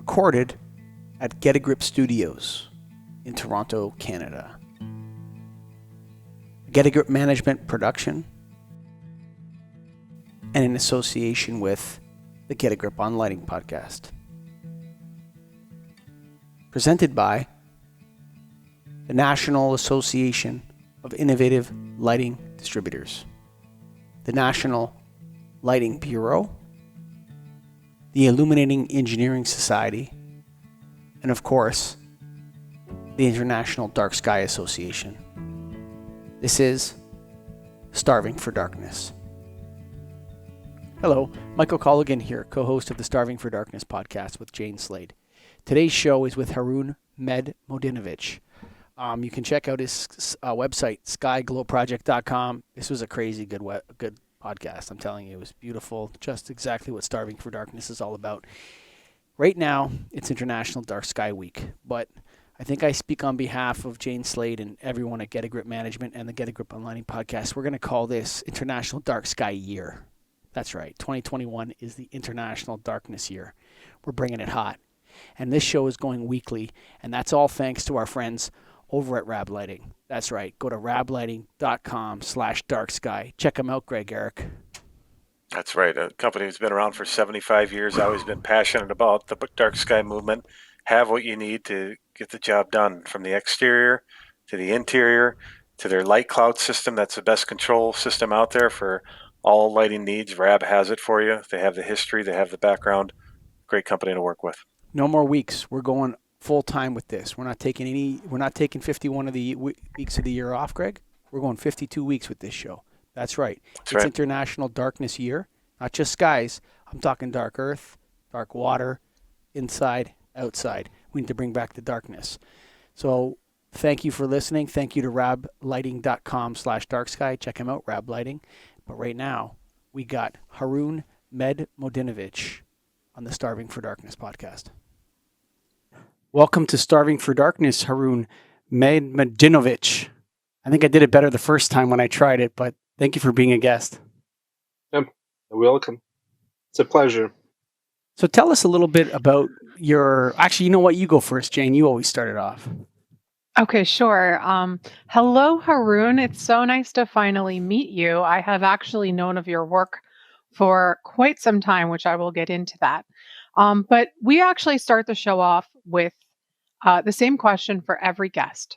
recorded at Get a Grip Studios in Toronto, Canada. Get a Grip Management production and in association with the Get a Grip on Lighting podcast. Presented by the National Association of Innovative Lighting Distributors, the National Lighting Bureau, the Illuminating Engineering Society, and of course, the International Dark Sky Association. This is Starving for Darkness. Hello, Michael Colligan here, co-host of the Starving for Darkness podcast with Jane Slade. Today's show is with Harun Mehmedinovic. You can check out his website, skyglowproject.com. This was a crazy good podcast. I'm telling you, it was beautiful. Just exactly what Starving for Darkness is all about. Right now, it's International Dark Sky Week, but I think I speak on behalf of Jane Slade and everyone at Get a Grip Management and the Get a Grip on Lighting podcast. We're going to call this International Dark Sky Year. That's right. 2021 is the International Darkness Year. We're bringing it hot. And this show is going weekly, and that's all thanks to our friends over at Rab Lighting. That's right. Go to rablighting.com/darksky. Check them out, Eric. That's right. A company that's been around for 75 years, always been passionate about the dark sky movement. Have what you need to get the job done, from the exterior to the interior to their light cloud system. That's the best control system out there for all lighting needs. Rab has it for you. They have the history. They have the background. Great company to work with. No more weeks. We're going full time with this. We're not taking 51 of the weeks of the year off, Greg. We're going 52 weeks with this show. That's right. It's right. International Darkness Year. Not just skies. I'm talking dark earth, dark water, inside, outside. We need to bring back the darkness. So thank you for listening. Thank you to rablighting.com/darksky. Check him out, Rab Lighting. But right now, we got Harun Mehmedinovic on the Starving for Darkness podcast. Welcome to Starving for Darkness, Harun Mehmedinovic. I think I did it better the first time when I tried it, but thank you for being a guest. Yep, you're welcome. It's a pleasure. So tell us a little bit about actually, you know what? You go first, Jane. You always started off. Okay, sure. Hello, Harun. It's so nice to finally meet you. I have actually known of your work for quite some time, which I will get into that. But we actually start the show off with the same question for every guest,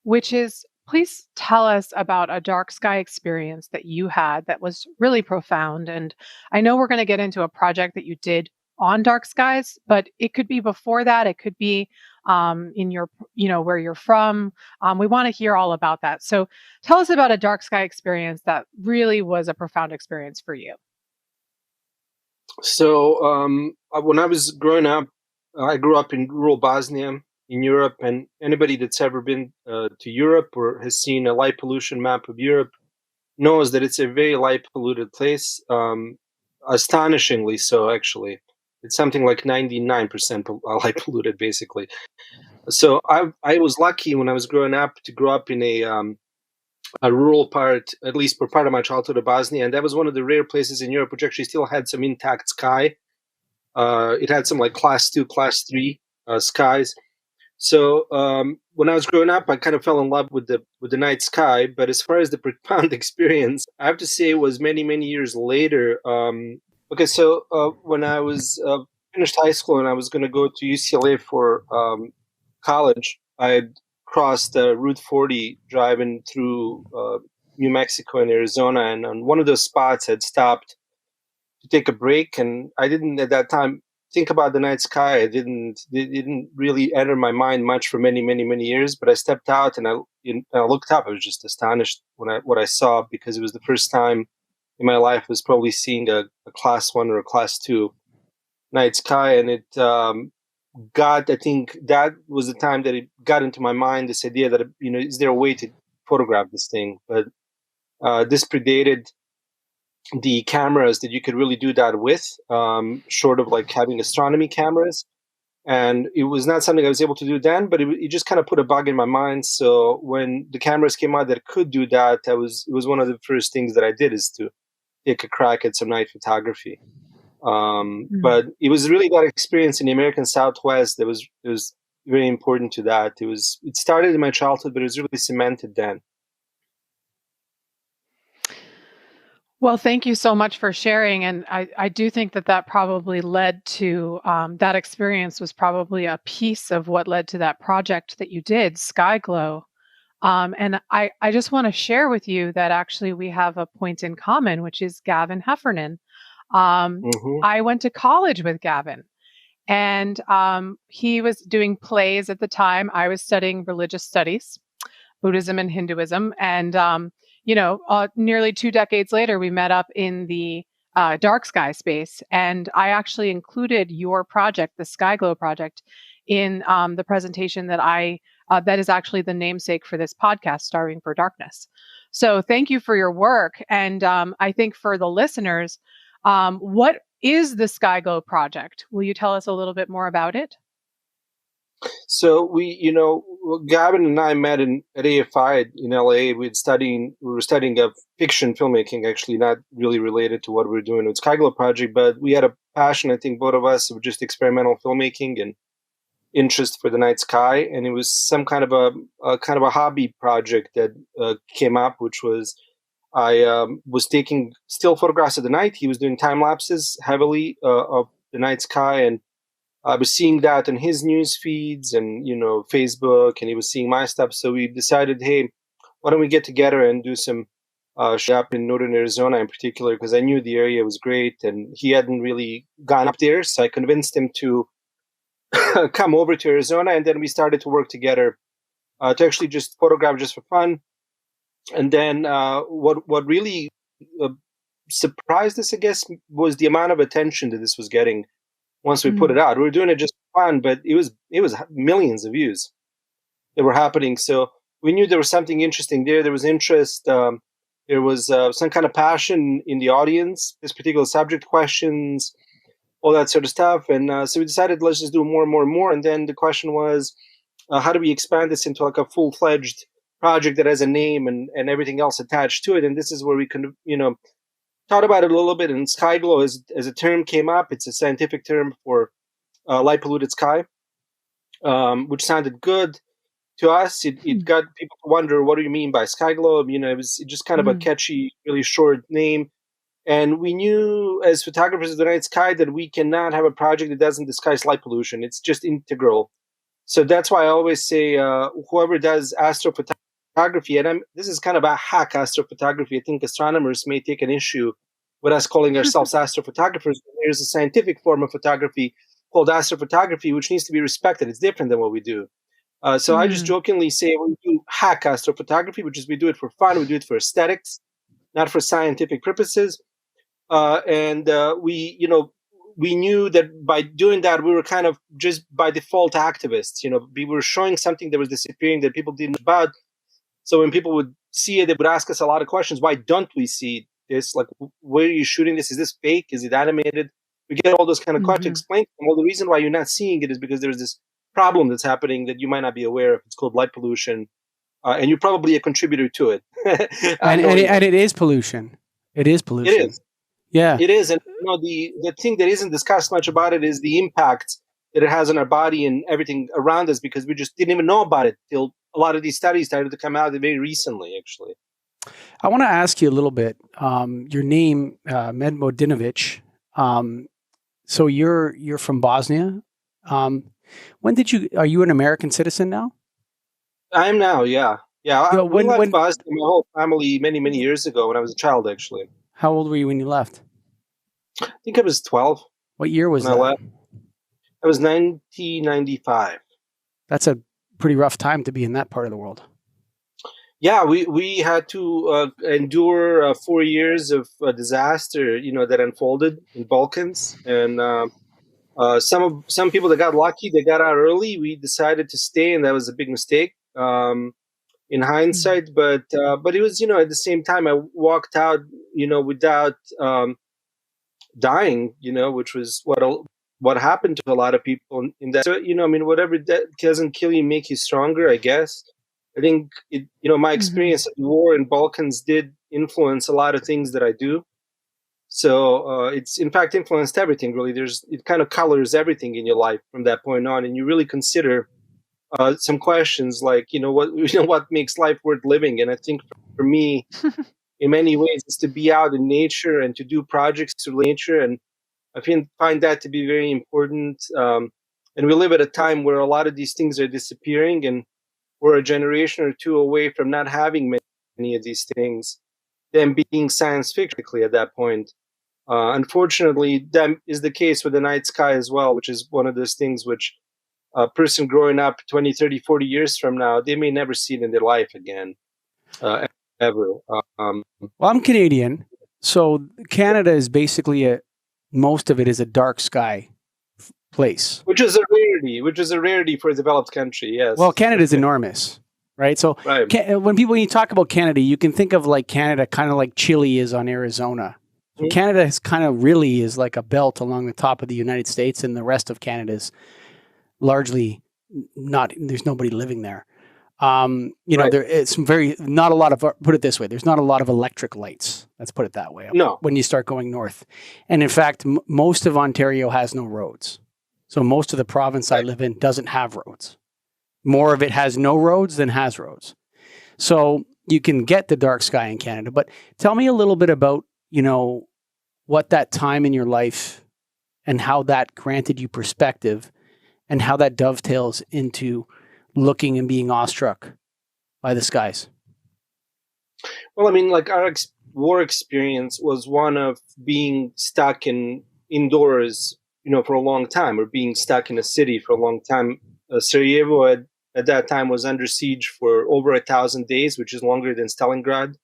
which is, please tell us about a dark sky experience that you had that was really profound. And I know we're going to get into a project that you did on dark skies, but it could be before that. It could be in your, where you're from. We want to hear all about that. So tell us about a dark sky experience that really was a profound experience for you. So when I was growing up, I grew up in rural Bosnia in Europe, and anybody that's ever been to Europe or has seen a light pollution map of Europe knows that it's a very light polluted place, astonishingly so, actually. It's something like 99% light polluted, basically. So I was lucky when I was growing up to grow up in a rural part, at least for part of my childhood, of Bosnia, and that was one of the rare places in Europe which actually still had some intact sky. It had some like class 2, class 3 skies. So when I was growing up, I kind of fell in love with the night sky. But as far as the profound experience, I have to say it was many, many years later. So when I was finished high school and I was going to go to UCLA for college, I had crossed Route 40 driving through New Mexico and Arizona, and on one of those spots I'd stopped to take a break, and I didn't at that time think about the night sky. It didn't really enter my mind much for many, many, many years, but I stepped out and I looked up. I was just astonished what I saw, because it was the first time in my life I was probably seeing a class 1 or a class 2 night sky, and it I think that was the time that it got into my mind, this idea that, is there a way to photograph this thing? But this predated the cameras that you could really do that with, short of like having astronomy cameras. And it was not something I was able to do then, but it just kind of put a bug in my mind. So when the cameras came out that could do that, it was one of the first things that I did, is to take a crack at some night photography. But it was really that experience in the American Southwest that was very important to that. It started in my childhood, but it was really cemented then. Well, thank you so much for sharing. And I do think that probably led to that experience was probably a piece of what led to that project that you did, Sky Glow. And I just want to share with you that actually we have a point in common, which is Gavin Heffernan. I went to college with Gavin, and he was doing plays at the time. I was studying religious studies, Buddhism and Hinduism. And, nearly 2 decades later, we met up in the dark sky space. And I actually included your project, the Sky Glow project, in the presentation that is actually the namesake for this podcast, Starving for Darkness. So thank you for your work. And I think for the listeners, what is the Sky Glow project? Will you tell us a little bit more about it? So Gavin and I met at AFI in LA. We were studying fiction filmmaking, actually, not really related to what we were doing with Sky Glow project, but we had a passion, I think, both of us, of just experimental filmmaking and interest for the night sky. And it was some kind of a hobby project that came up, which was I was taking still photographs of the night. He was doing time lapses heavily of the night sky, and I was seeing that in his news feeds and Facebook, and he was seeing my stuff. So we decided, hey, why don't we get together and do some shop in northern Arizona in particular, because I knew the area was great, and he hadn't really gone up there. So I convinced him to come over to Arizona, and then we started to work together to actually just photograph just for fun. And then what really surprised us, I guess, was the amount of attention that this was getting. Once we put it out, we were doing it just for fun, but it was millions of views that were happening. So we knew there was something interesting there. There was interest. There was some kind of passion in the audience, this particular subject, questions, all that sort of stuff. And so we decided, let's just do more and more and more. And then the question was, how do we expand this into like a full-fledged project that has a name and everything else attached to it? And this is where we can, thought about it a little bit. And Sky Glow, as a term came up, it's a scientific term for light polluted sky, which sounded good to us. It got people to wonder, what do you mean by Sky Glow? It was just kind of a catchy, really short name. And we knew as photographers of the night sky that we cannot have a project that doesn't discuss light pollution. It's just integral. So that's why I always say whoever does astrophotography, and this is kind of a hack astrophotography. I think astronomers may take an issue with us calling ourselves astrophotographers. There's a scientific form of photography called astrophotography, which needs to be respected. It's different than what we do. So I just jokingly say we do hack astrophotography, which is we do it for fun, we do it for aesthetics, not for scientific purposes. And we knew that by doing that, we were kind of just by default activists. We were showing something that was disappearing that people didn't know about. So when people would see it, they would ask us a lot of questions. Why don't we see this? Like, where are you shooting this? Is this fake? Is it animated? We get all those kind of questions. Explain. Well, the reason why you're not seeing it is because there's this problem that's happening that you might not be aware of. It's called light pollution. And you're probably a contributor to it. and it is pollution. It is pollution. It is. Yeah. It is. And the thing that isn't discussed much about it is the impact that it has on our body and everything around us, because we just didn't even know about it till a lot of these studies started to come out very recently, actually. I want to ask you a little bit. Your name, Mehmedinovic. So you're from Bosnia. Are you an American citizen now? I am now, yeah. Yeah, we left Bosnia, my whole family, many, many years ago when I was a child, actually. How old were you when you left? I think I was 12. What year was that? I left. It was 1995. That's a pretty rough time to be in that part of the world. Yeah, we had to endure 4 years of disaster, that unfolded in Balkans, and some people that got lucky, they got out early. We decided to stay, and that was a big mistake in hindsight. But it was, at the same time, I walked out, without dying, which was what happened to a lot of people in that. So, whatever that doesn't kill you, make you stronger, I guess. I think my experience at war in Balkans did influence a lot of things that I do. So it's in fact influenced everything. Really, it kind of colors everything in your life from that point on, and you really consider some questions like, what makes life worth living. And I think for me, in many ways, is to be out in nature and to do projects through nature, and I find that to be very important. And we live at a time where a lot of these things are disappearing, and we're a generation or two away from not having many of these things, them being science fiction at that point. Unfortunately, that is the case with the night sky as well, which is one of those things which a person growing up 20, 30, 40 years from now, they may never see it in their life again, ever. Well, I'm Canadian, so Canada is basically most of it is a dark sky place. Which is a rarity for a developed country, yes. Well, Canada is enormous, right? So right. When you talk about Canada, you can think of like Canada kind of like Chile is on Arizona. Mm-hmm. Canada is kind of really is like a belt along the top of the United States, and the rest of Canada is largely there's nobody living there. Right. There it's not a lot of, put it this way, there's not a lot of electric lights. Let's put it that way. No. When you start going north. And in fact, most of Ontario has no roads. So most of the province I live in doesn't have roads. More of it has no roads than has roads. So you can get the dark sky in Canada, but tell me a little bit about, what that time in your life and how that granted you perspective and how that dovetails into looking and being awestruck by the skies. Well, I mean, like our war experience was one of being stuck indoors, for a long time, or being stuck in a city for a long time. Sarajevo at that time was under siege for over 1,000 days, which is longer than Stalingrad.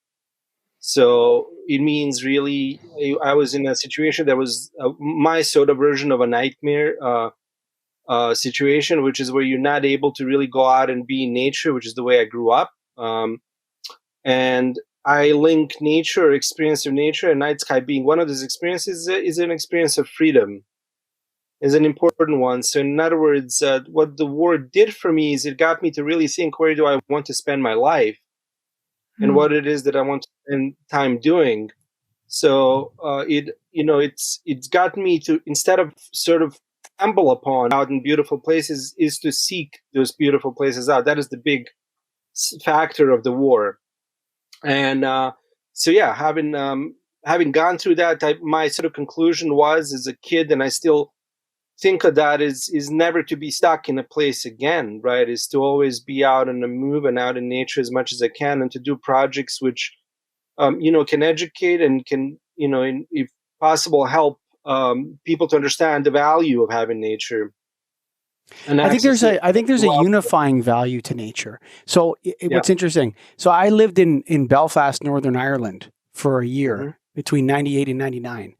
So it means really, I was in a situation that was my sort of version of a nightmare situation, which is where you're not able to really go out and be in nature, which is the way I grew up. And I link nature, experience of nature, and night sky being one of those experiences is an experience of freedom, is an important one. So in other words, what the war did for me is it got me to really think, where do I want to spend my life and what it is that I want to spend time doing. So it's got me to, instead of sort of stumble upon out in beautiful places, is to seek those beautiful places out. That is the big factor of the war. And having gone through that, my sort of conclusion was, as a kid, and I still think of that, is never to be stuck in a place again, right? Is to always be out on the move and out in nature as much as I can, and to do projects which can educate and can, if possible, help people to understand the value of having nature. And I think there's a unifying value to nature. So what's interesting, so I lived in Belfast, Northern Ireland for a year between 98 and 99.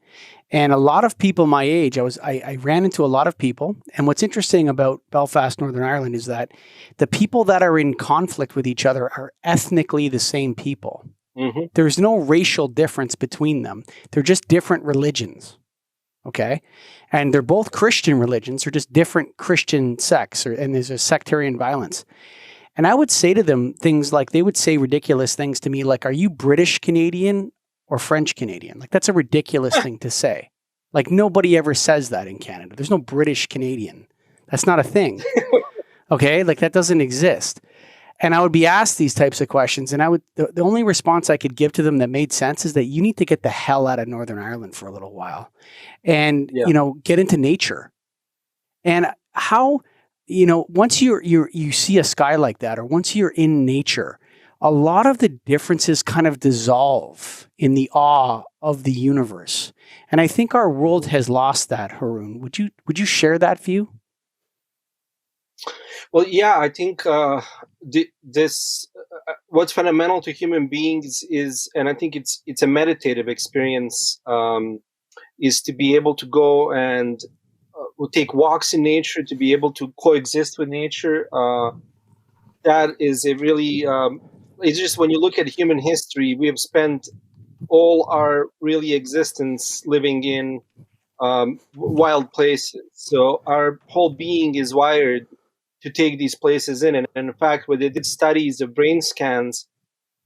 And a lot of people my age, I ran into a lot of people. And what's interesting about Belfast, Northern Ireland is that the people that are in conflict with each other are ethnically the same people. Mm-hmm. There's no racial difference between them. They're just different religions. Okay. And they're both Christian religions. They're just different Christian sects, and there's a sectarian violence. And I would say to them things like, they would say ridiculous things to me, like, are you British Canadian or French Canadian? Like, that's a ridiculous thing to say. Like, nobody ever says that in Canada. There's no British Canadian. That's not a thing. Okay. Like, that doesn't exist. And I would be asked these types of questions, and the only response I could give to them that made sense is that you need to get the hell out of Northern Ireland for a little while and, get into nature. And how, once you see a sky like that, or once you're in nature, a lot of the differences kind of dissolve in the awe of the universe. And I think our world has lost that, Harun. Would you share that view? Well, yeah, I think what's fundamental to human beings is, and I think it's a meditative experience, is to be able to go and take walks in nature, to be able to coexist with nature. That is a really, it's just, when you look at human history, we have spent all our really existence living in wild places. So our whole being is wired to take these places in. And in fact, when they did studies of brain scans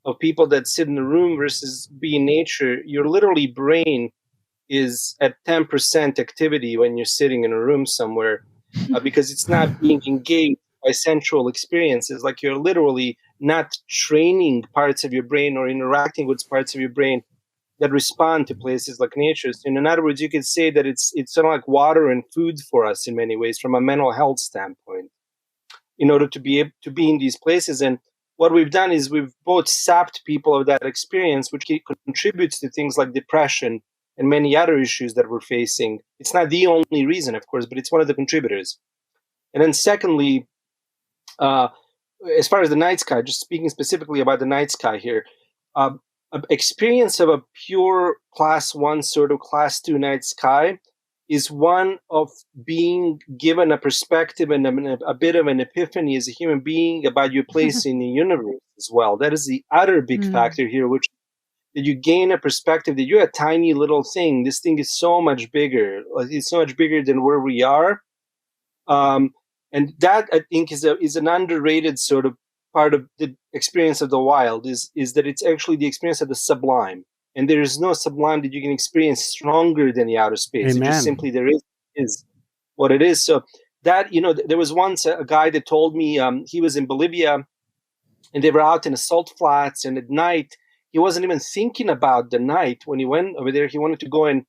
of people that sit in a room versus be in nature, your literally brain is at 10% activity when you're sitting in a room somewhere, because it's not being engaged by sensual experiences. Like you're literally not training parts of your brain or interacting with parts of your brain that respond to places like nature. So in other words, you could say that it's sort of like water and food for us in many ways from a mental health standpoint, in order to be able to be in these places. And what we've done is we've both sapped people of that experience, which contributes to things like depression and many other issues that we're facing. It's not the only reason, of course, but it's one of the contributors. And then secondly, as far as the night sky, just speaking specifically about the night sky here, experience of a pure class 1 sort of class 2 night sky is one of being given a perspective and a bit of an epiphany as a human being about your place in the universe as well. That is the other big factor here, which that you gain a perspective that you're a tiny little thing. This thing is so much bigger. It's so much bigger than where we are. And that, I think, is an underrated sort of part of the experience of the wild, is that it's actually the experience of the sublime. And there is no sublime that you can experience stronger than the outer space. Amen. It just simply is what it is. So that, there was once a guy that told me he was in Bolivia and they were out in the salt flats, and at night, he wasn't even thinking about the night when he went over there. He wanted to go and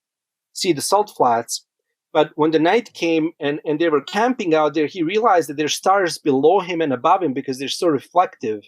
see the salt flats. But when the night came and they were camping out there, he realized that there's stars below him and above him because they're so reflective,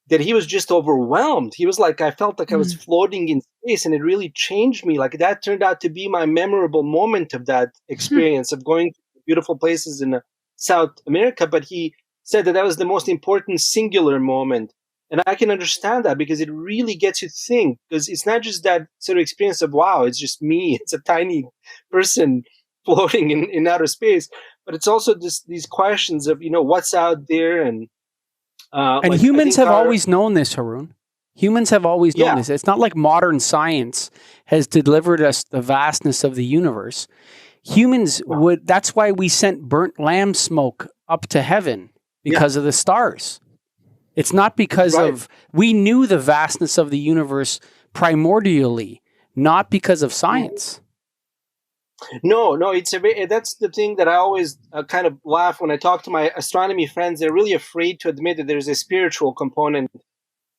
that he was just overwhelmed. He was like, I felt like I was floating in space, and it really changed me. Like that turned out to be my memorable moment of that experience of going to beautiful places in South America. But he said that was the most important singular moment. And I can understand that because it really gets you to think, because it's not just that sort of experience of, wow, it's just me. It's a tiny person floating in outer space. But it's also these questions of, what's out there. And humans have always known this, Harun. Humans have always known this. It's not like modern science has delivered us the vastness of the universe. Humans that's why we sent burnt lamb smoke up to heaven, because of the stars. It's not because we knew the vastness of the universe primordially, not because of science. No, that's the thing that I always kind of laugh when I talk to my astronomy friends. They're really afraid to admit that there's a spiritual component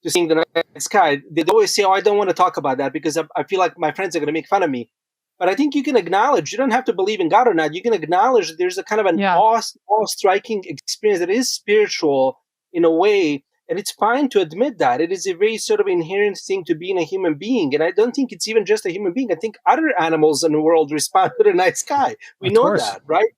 to seeing the night sky. They always say, I don't want to talk about that because I feel like my friends are going to make fun of me. But I think you can acknowledge, you don't have to believe in God or not. You can acknowledge that there's a kind of an awe-striking experience that is spiritual in a way. And it's fine to admit that. It is a very sort of inherent thing to being a human being. And I don't think it's even just a human being. I think other animals in the world respond to the night sky. We know that, right?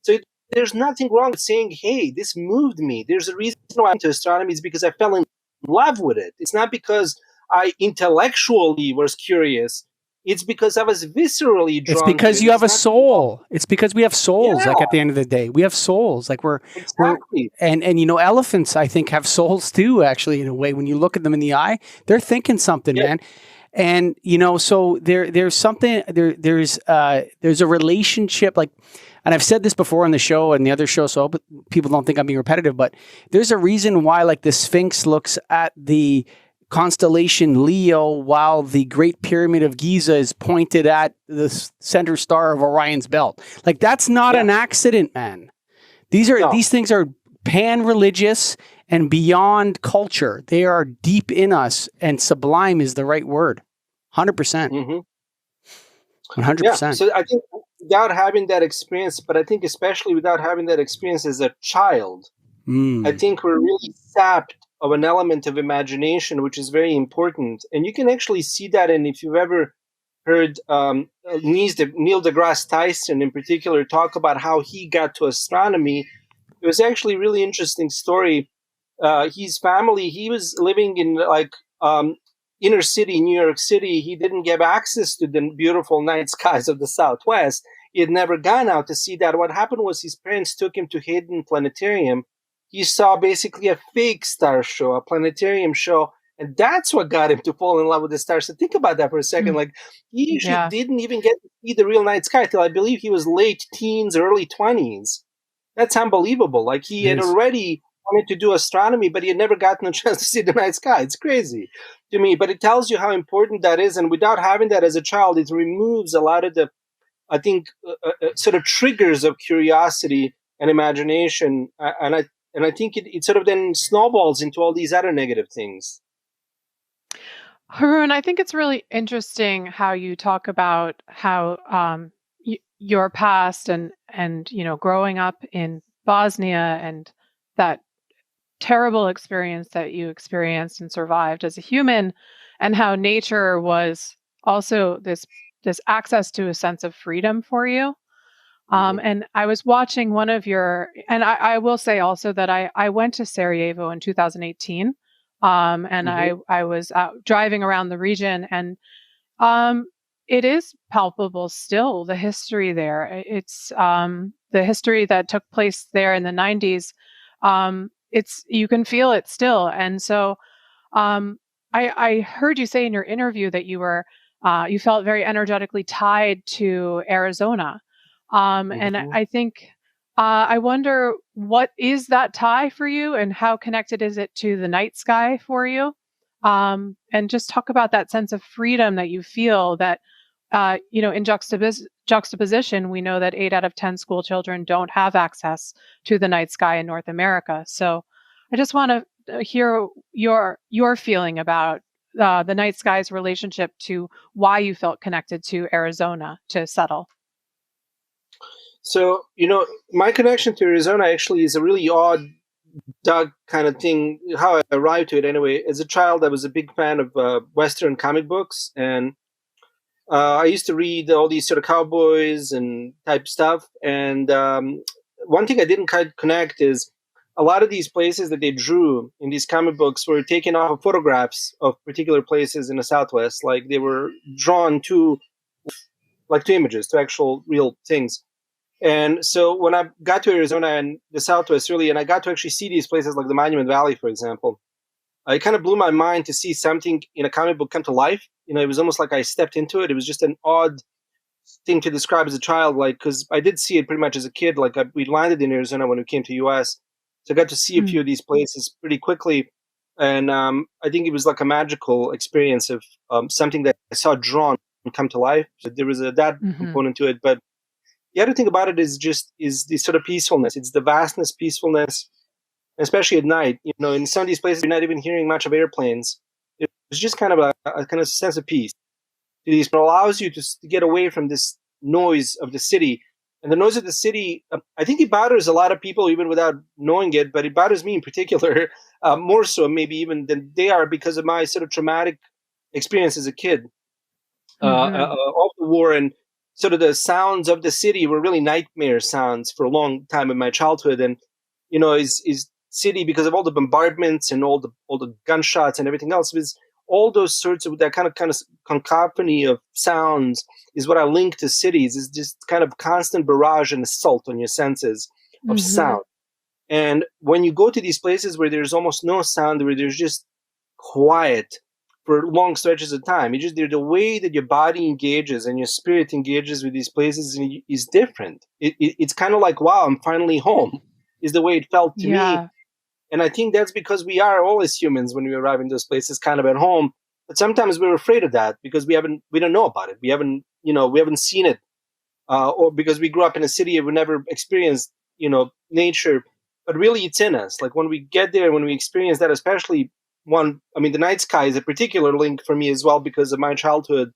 So there's nothing wrong with saying, hey, this moved me. There's a reason why I'm into astronomy is because I fell in love with it. It's not because I intellectually was curious. It's because I was viscerally drawn. It's because you have a soul. It's because we have souls. Like at the end of the day, we have souls. Like we're and elephants, I think, have souls too. Actually, in a way, when you look at them in the eye, they're thinking something, man. And so there's something there's a relationship, like, and I've said this before on the show and the other show, so people don't think I'm being repetitive, but there's a reason why, like, the Sphinx looks at the constellation Leo while the Great Pyramid of Giza is pointed at the center star of Orion's belt. Like, that's not an accident, man. These things are pan-religious and beyond culture. They are deep in us, and sublime is the right word. 100%. 100%. Yeah. So I think without having that experience, but I think especially without having that experience as a child, I think we're really sapped of an element of imagination, which is very important. And you can actually see that. And if you've ever heard Neil deGrasse Tyson in particular talk about how he got to astronomy, it was actually a really interesting story. His family, he was living in inner city, New York City. He didn't get access to the beautiful night skies of the Southwest. He had never gone out to see that. What happened was his parents took him to Hayden Planetarium. He saw basically a fake star show, a planetarium show, and that's what got him to fall in love with the stars. So think about that for a second. Like, he usually didn't even get to see the real night sky till I believe he was late teens, early 20s. That's unbelievable. Like, he had already wanted to do astronomy, but he had never gotten a chance to see the night sky. It's crazy. to me, but it tells you how important that is. And without having that as a child, it removes a lot of the, I think, sort of triggers of curiosity and imagination. And I think it sort of then snowballs into all these other negative things. Harun, I think it's really interesting how you talk about how your past and growing up in Bosnia and that terrible experience that you experienced and survived as a human, and how nature was also this access to a sense of freedom for you. And I was watching one of your, and I will say also that I went to Sarajevo in 2018. And I was driving around the region, and um, it is palpable still, the history there. It's the history that took place there in the 90s. You can feel it still. And so I heard you say in your interview that you felt very energetically tied to Arizona. And I think I wonder, what is that tie for you, and how connected is it to the night sky for you? And just talk about that sense of freedom that you feel that, in juxtaposition, we know that 8 out of 10 school children don't have access to the night sky in North America. So I just want to hear your feeling about the night sky's relationship to why you felt connected to Arizona to settle. So, my connection to Arizona actually is a really odd, dark kind of thing. How I arrived to it anyway. As a child, I was a big fan of Western comic books, and I used to read all these sort of cowboys and type stuff. And one thing I didn't quite connect is a lot of these places that they drew in these comic books were taken off of photographs of particular places in the Southwest. Like they were drawn to images, to actual real things. And so when I got to Arizona and the Southwest, really, and I got to actually see these places like the Monument Valley, for example, it kind of blew my mind to see something in a comic book come to life. It was almost like I stepped into it. It was just an odd thing to describe as a child, because I did see it pretty much as a kid. We landed in Arizona when we came to US. So I got to see a few of these places pretty quickly. And I think it was like a magical experience of something that I saw drawn come to life. So there was that component to it. But the other thing about it is the sort of peacefulness. It's the vastness, peacefulness, especially at night. In some of these places, you're not even hearing much of airplanes. It's just kind of a kind of sense of peace. It allows you to get away from this noise of the city. And the noise of the city, I think it bothers a lot of people even without knowing it, but it bothers me in particular, more so maybe even than they are, because of my sort of traumatic experience as a kid of the war. And sort of the sounds of the city were really nightmare sounds for a long time in my childhood. And, is city, because of all the bombardments and all the gunshots and everything else, was all those sorts of that kind of cacophony of sounds is what I link to cities, is just kind of constant barrage and assault on your senses of sound. And when you go to these places where there's almost no sound, where there's just quiet for long stretches of time, the way that your body engages and your spirit engages with these places is different. It's kind of like, wow, I'm finally home, is the way it felt to me. And I think that's because we are all, as humans, when we arrive in those places, kind of at home. But sometimes we're afraid of that because we don't know about it. We haven't seen it, or because we grew up in a city and we never experienced, nature. But really, it's in us. Like when we get there, when we experience that, especially the night sky is a particular link for me as well because of my childhood.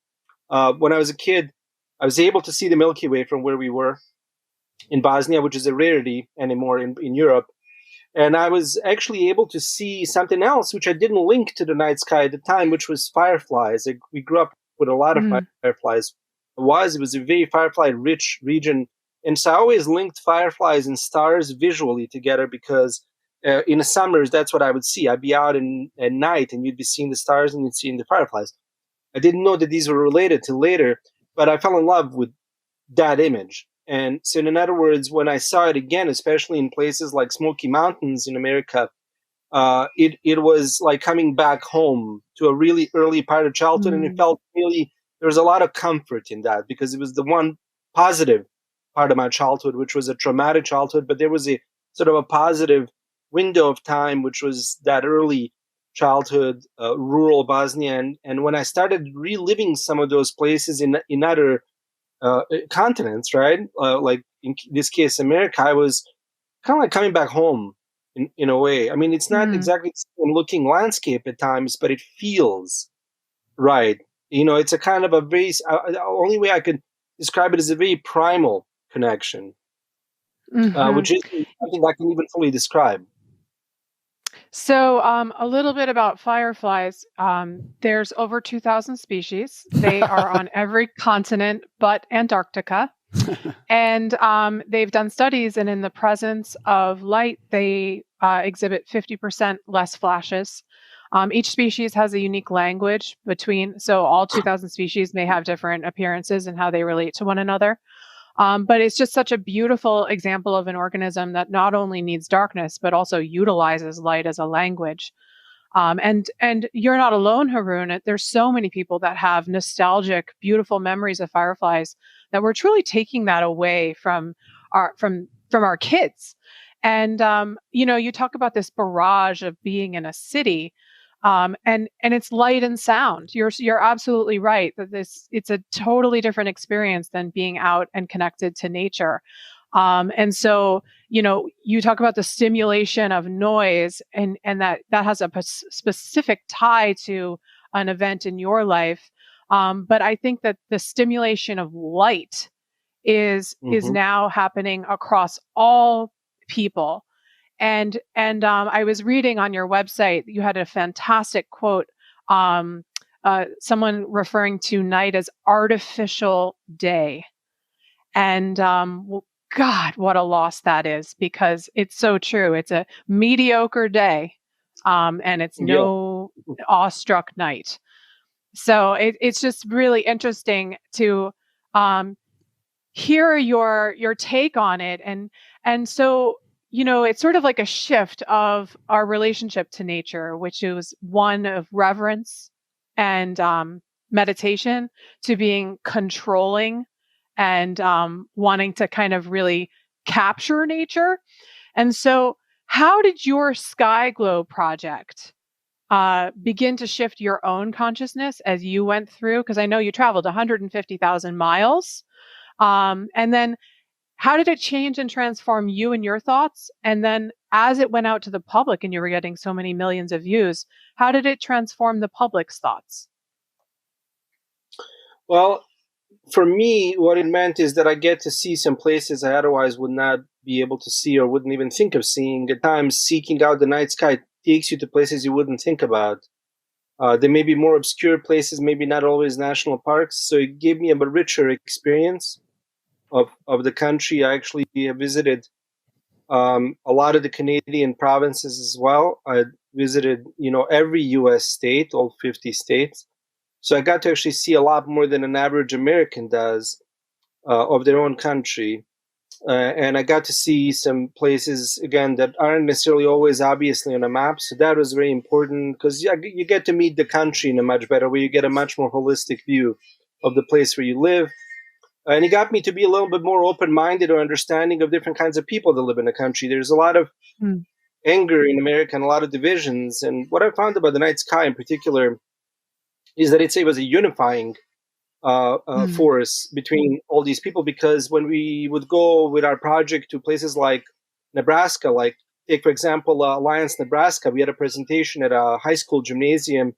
When I was a kid, I was able to see the Milky Way from where we were in Bosnia, which is a rarity anymore in Europe. And I was actually able to see something else, which I didn't link to the night sky at the time, which was fireflies. We grew up with a lot of fireflies. It was a very firefly-rich region. And so I always linked fireflies and stars visually together because in the summers, that's what I would see. I'd be out at night and you'd be seeing the stars and you'd see the fireflies. I didn't know that these were related till later, but I fell in love with that image. And so, in other words, when I saw it again, especially in places like Smoky Mountains in America, it was like coming back home to a really early part of childhood. And it felt really, there was a lot of comfort in that because it was the one positive part of my childhood, which was a traumatic childhood. But there was a sort of a positive window of time, which was that early childhood, rural Bosnia, and when I started reliving some of those places in other continents, right? Like in this case, America, I was kind of like coming back home in a way. I mean, it's not Mm. exactly the same looking landscape at times, but it feels right. You know, it's a kind of a very, the only way I could describe it is a very primal connection, Hmm. which is something I can even fully describe. So, a little bit about fireflies. There's over 2,000 species. They are on every continent but Antarctica. And they've done studies, and in the presence of light, they exhibit 50% less flashes. Each species has a unique language so all 2,000 species may have different appearances and how they relate to one another. But it's just such a beautiful example of an organism that not only needs darkness, but also utilizes light as a language. And you're not alone, Harun. There's so many people that have nostalgic, beautiful memories of fireflies that we're truly taking that away from our kids. And you talk about this barrage of being in a city, and it's light and sound. You're absolutely right that it's a totally different experience than being out and connected to nature. And so you talk about the stimulation of noise, and that has a specific tie to an event in your life. But I think that the stimulation of light is Hmm. now happening across all people. And I was reading on your website, you had a fantastic quote. Someone referring to night as artificial day. And God, what a loss that is, because it's so true. It's a mediocre day, and it's Yeah. no awestruck night. So it's just really interesting to um, hear your take on it, and so it's sort of like a shift of our relationship to nature, which is one of reverence and meditation, to being controlling and wanting to kind of really capture nature. And so, how did your Sky Glow project begin to shift your own consciousness as you went through? Because I know you traveled 150,000 miles. And then, how did it change and transform you and your thoughts? And then, as it went out to the public and you were getting so many millions of views, how did it transform the public's thoughts? Well, for me, what it meant is that I get to see some places I otherwise would not be able to see or wouldn't even think of seeing. At times, seeking out the night sky takes you to places you wouldn't think about. There may be more obscure places, maybe not always national parks. So it gave me a richer experience of the country. I actually visited a lot of the Canadian provinces as well. I visited, every U.S. state, all 50 states. So I got to actually see a lot more than an average American does of their own country. And I got to see some places, again, that aren't necessarily always obviously on a map. So that was very important because you get to meet the country in a much better way. You get a much more holistic view of the place where you live. And it got me to be a little bit more open-minded or understanding of different kinds of people that live in the country. There's a lot of Mm. anger in America and a lot of divisions. And what I found about the night sky in particular is that it was a unifying Mm. force between all these people, because when we would go with our project to places like Nebraska, like take for example Alliance, Nebraska, we had a presentation at a high school gymnasium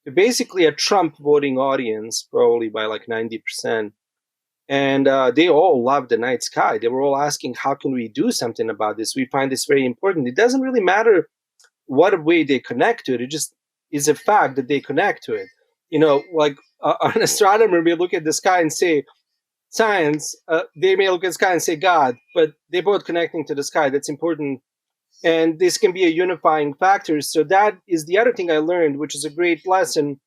to basically a Trump voting audience, probably by like 90%. And they all loved the night sky. They were all asking, how can we do something about this? We find this very important. It doesn't really matter what way they connect to it. It just is a fact that they connect to it. Like an astronomer may look at the sky and say science. They may look at the sky and say God, but they're both connecting to the sky. That's important. And this can be a unifying factor. So that is the other thing I learned, which is a great lesson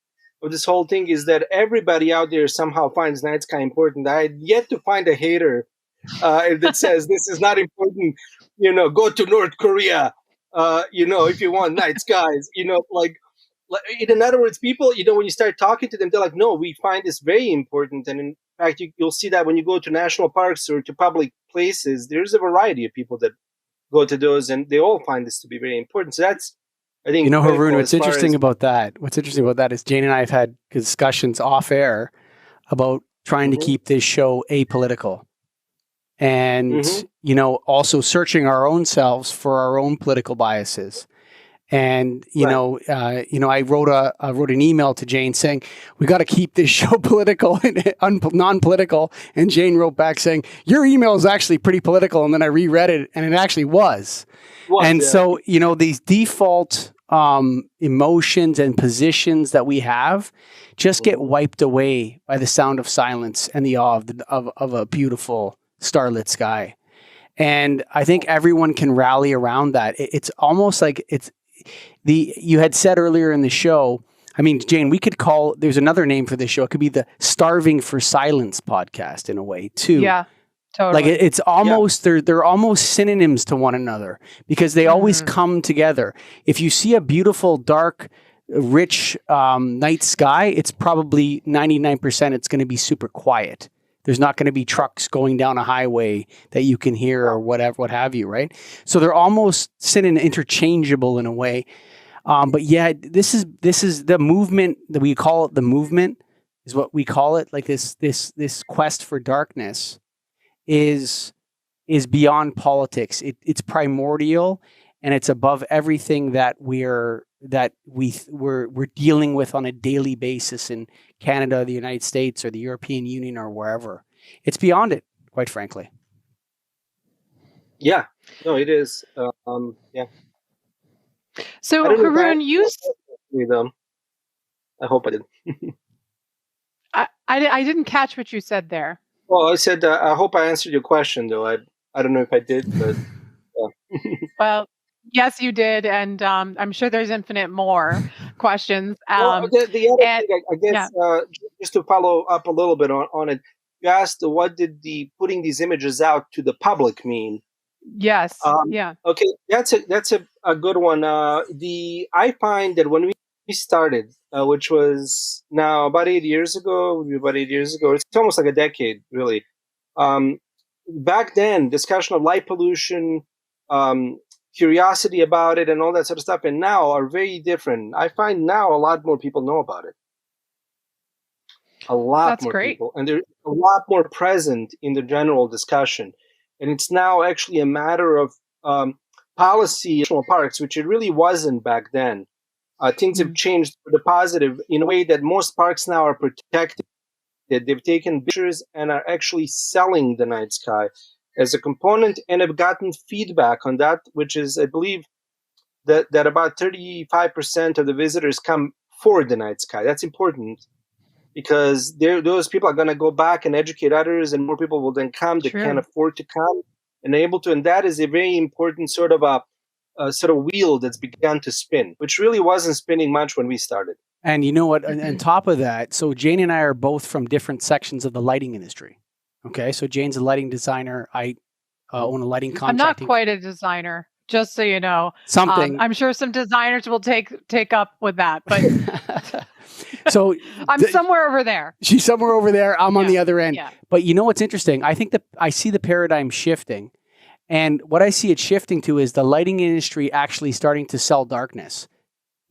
of this whole thing, is that everybody out there somehow finds night sky important. I had yet to find a hater that says this is not important. Go to North Korea. If you want night skies. In other words, people, when you start talking to them, they're like, no, we find this very important. And in fact, you'll see that when you go to national parks or to public places, there's a variety of people that go to those, and they all find this to be very important. So that's I think You know, Harun, what's interesting about that is Jane and I have had discussions off air about trying to keep this show apolitical. And, also searching our own selves for our own political biases. And, I wrote an email to Jane saying, we got to keep this show political and non-political. And Jane wrote back saying, your email is actually pretty political. And then I reread it and it actually was. So, these default emotions and positions that we have just get wiped away by the sound of silence and the awe of a beautiful starlit sky. And I think everyone can rally around that. It's almost like you had said earlier in the show, I mean, Jane, there's another name for this show. It could be the Starving for Silence podcast in a way too. Yeah, totally. Like it's almost, they're almost synonyms to one another because they always come together. If you see a beautiful, dark, rich night sky, it's probably 99% it's going to be super quiet. There's not going to be trucks going down a highway that you can hear or whatever, what have you, right? So they're almost interchangeable in a way. But yeah, this is the movement that we call it. The movement is what we call it. Like this quest for darkness is beyond politics. It's primordial and it's above everything that we're dealing with on a daily basis in Canada, the United States, or the European Union, or wherever. It's beyond it, quite frankly. Yeah, no, it is. Yeah. So Harun, I hope I did. I didn't catch what you said there. Well, I said I hope I answered your question, though. I don't know if I did, but yeah. Well, yes, you did, and I'm sure there's infinite more questions. The other thing, I guess, just to follow up a little bit on it, you asked what did putting these images out to the public mean? Yes. Yeah. Okay, that's a good one. I find that when we started, which was now about 8 years ago, it's almost like a decade, really. Back then, discussion of light pollution, curiosity about it, and all that sort of stuff, and now are very different. I find now a lot more people know about it. That's more great. People, and they're a lot more present in the general discussion. And it's now actually a matter of policy national parks, which it really wasn't back then. Things have changed for the positive in a way that most parks now are protected. They've taken pictures and are actually selling the night sky as a component and have gotten feedback on that, which is, I believe, that about 35% of the visitors come for the night sky. That's important because those people are going to go back and educate others, and more people will then come that can afford to come and able to. And that is a very important sort of a wheel that's begun to spin, which really wasn't spinning much when we started. And you know what? On top of that, so Jane and I are both from different sections of the lighting industry. Okay, so Jane's a lighting designer. I own a lighting contracting. I'm not quite a designer, just so you know. Something. I'm sure some designers will take up with that, but so I'm somewhere over there. She's somewhere over there. I'm on the other end. Yeah. But you know what's interesting? I think that I see the paradigm shifting, and what I see it shifting to is the lighting industry actually starting to sell darkness.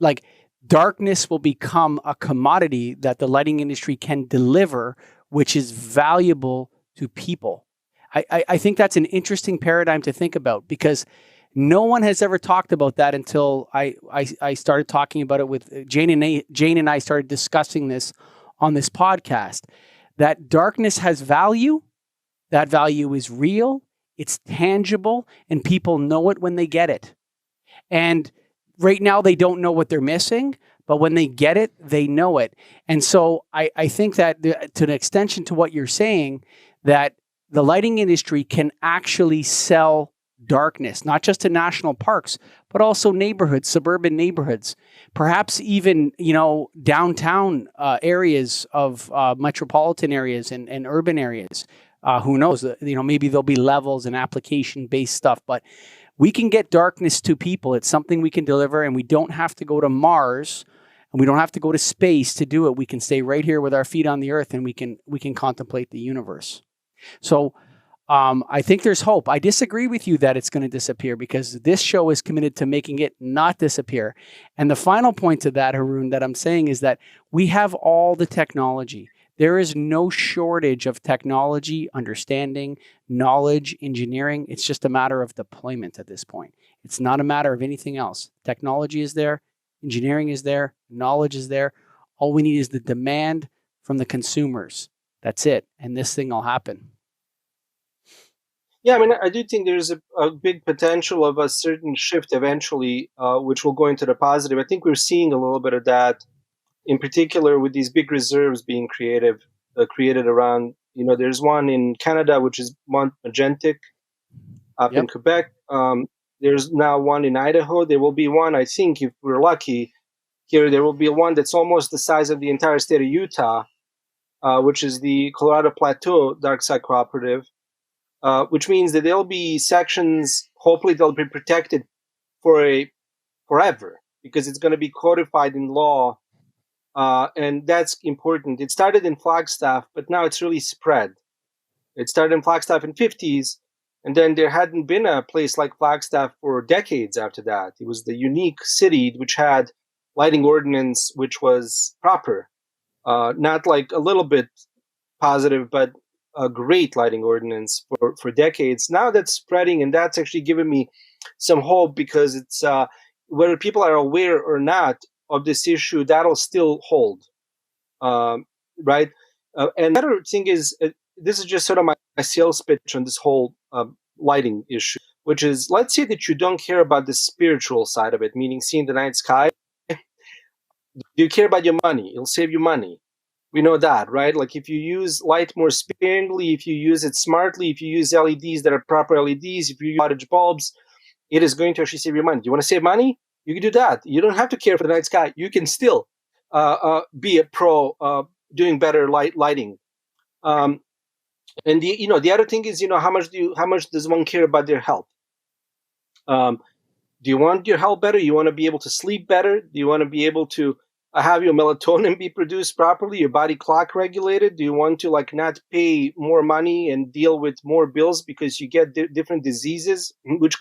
Like darkness will become a commodity that the lighting industry can deliver, which is valuable to people. I think that's an interesting paradigm to think about because no one has ever talked about that until I started talking about it with Jane and I started discussing this on this podcast, that darkness has value. That value is real. It's tangible and people know it when they get it. And right now they don't know what they're missing, but when they get it, they know it. And so I think that to an extension to what you're saying, that the lighting industry can actually sell darkness, not just to national parks, but also neighborhoods, suburban neighborhoods, perhaps even, downtown areas of metropolitan areas and urban areas. Who knows? Maybe there'll be levels and application-based stuff, but we can get darkness to people. It's something we can deliver, and we don't have to go to Mars, and we don't have to go to space to do it. We can stay right here with our feet on the earth, and we can contemplate the universe. So I think there's hope. I disagree with you that it's going to disappear because this show is committed to making it not disappear. And the final point to that, Harun, that I'm saying is that we have all the technology. There is no shortage of technology, understanding, knowledge, engineering. It's just a matter of deployment at this point. It's not a matter of anything else. Technology is there, engineering is there, knowledge is there. All we need is the demand from the consumers. That's it. And this thing will happen. Yeah, I mean, I do think there's a big potential of a certain shift eventually, which will go into the positive. I think we're seeing a little bit of that, in particular with these big reserves being created around. There's one in Canada, which is Mont Magentic up in Quebec. There's now one in Idaho. There will be one, I think, if we're lucky, here there will be one that's almost the size of the entire state of Utah, which is the Colorado Plateau Dark Side Cooperative. Which means that there'll be sections, hopefully they'll be protected forever, because it's going to be codified in law, and that's important. It started in Flagstaff, but now it's really spread. It started in Flagstaff in 50s, and then there hadn't been a place like Flagstaff for decades after that. It was the unique city which had lighting ordinance which was proper, not like a little bit positive, but a great lighting ordinance for decades. Now that's spreading, and that's actually given me some hope, because it's whether people are aware or not of this issue, that'll still hold, right? And the other thing is, this is just sort of my sales pitch on this whole lighting issue, which is, let's say that you don't care about the spiritual side of it, meaning seeing the night sky. Do you care about your money? It'll save you money. We know that, right? Like if you use light more sparingly, if you use it smartly, if you use LEDs that are proper LEDs, if you use wattage bulbs, it is going to actually save you money. Do you want to save money? You can do that. You don't have to care for the night sky. You can still be a pro doing better lighting. And the other thing is, how much does one care about their health? Do you want your health better? You want to be able to sleep better? Do you want to be able to have your melatonin be produced properly, your body clock regulated? Do you want to not pay more money and deal with more bills because you get different diseases which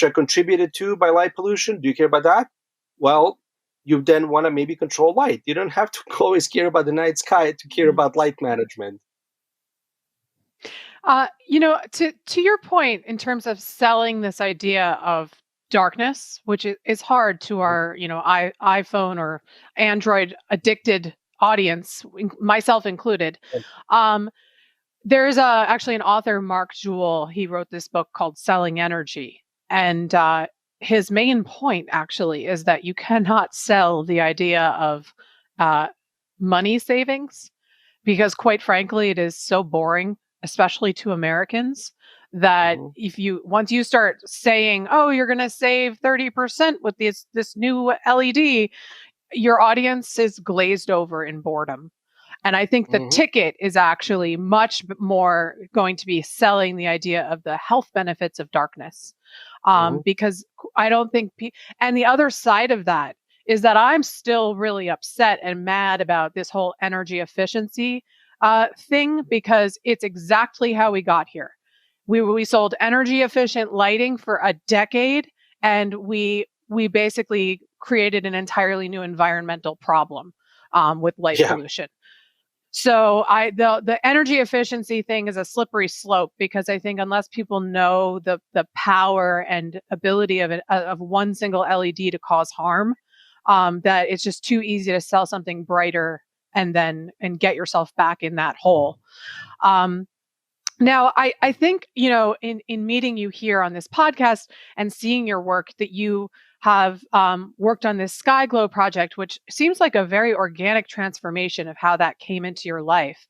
are contributed to by light pollution? Do you care about that? Well, you then want to maybe control light. You don't have to always care about the night sky to care about light management. To your point in terms of selling this idea of darkness, which is hard to our, iPhone or Android addicted audience, myself included. There's actually an author, Mark Jewell. He wrote this book called Selling Energy. And his main point actually is that you cannot sell the idea of money savings, because quite frankly, it is so boring, especially to Americans, that once you start saying, oh, you're going to save 30% with this new LED, your audience is glazed over in boredom. And I think the ticket is actually much more going to be selling the idea of the health benefits of darkness. Because I don't think, and the other side of that is that I'm still really upset and mad about this whole energy efficiency thing, because it's exactly how we got here. We sold energy efficient lighting for a decade, and we basically created an entirely new environmental problem with light pollution. So the energy efficiency thing is a slippery slope, because I think unless people know the power and ability of one single LED to cause harm, that it's just too easy to sell something brighter and get yourself back in that hole. Now, I think, in meeting you here on this podcast and seeing your work, that you have worked on this Sky Glow project, which seems like a very organic transformation of how that came into your life.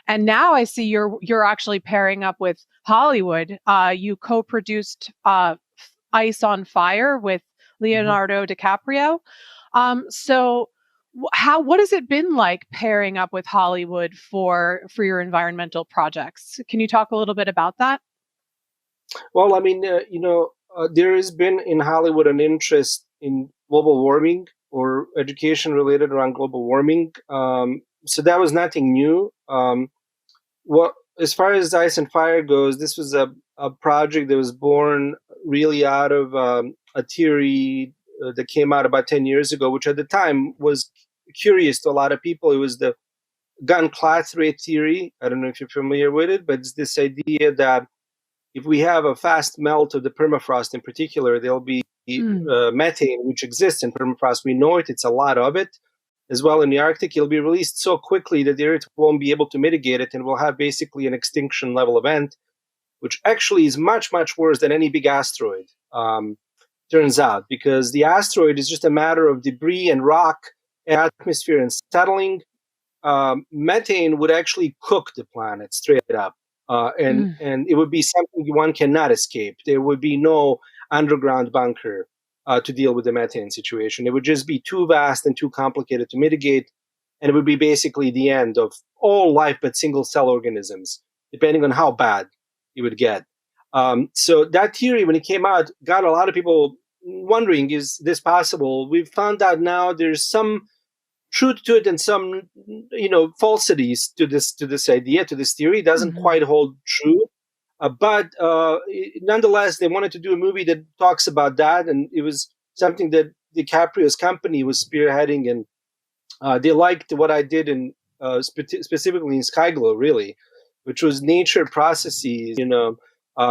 And now I see you're actually pairing up with Hollywood. You co-produced Ice on Fire with Leonardo DiCaprio. So what has it been like pairing up with Hollywood for your environmental projects? Can you talk a little bit about that? Well, I mean, there has been in Hollywood an interest in global warming or education related around global warming. So that was nothing new. What as far as Ice and Fire goes, this was a project that was born really out of a theory that came out about 10 years ago, which at the time was curious to a lot of people. It was the gun class rate theory. I don't know if you're familiar with it, but it's this idea that if we have a fast melt of the permafrost in particular, there'll be methane, which exists in permafrost. We know it, it's a lot of it. As well in the Arctic, it'll be released so quickly that the Earth won't be able to mitigate it, and we'll have basically an extinction level event, which actually is much, much worse than any big asteroid, turns out, because the asteroid is just a matter of debris and rock and atmosphere and settling. Methane would actually cook the planet straight up. And it would be something one cannot escape. There would be no underground bunker to deal with the methane situation. It would just be too vast and too complicated to mitigate, and it would be basically the end of all life but single-cell organisms, depending on how bad it would get. So that theory, when it came out, got a lot of people wondering, is this possible? We've found out now there's some truth to it and some falsities to this idea, to this theory. It doesn't quite hold true, but nonetheless they wanted to do a movie that talks about that, and it was something that DiCaprio's company was spearheading, and they liked what I did in specifically in Skyglow, really, which was nature processes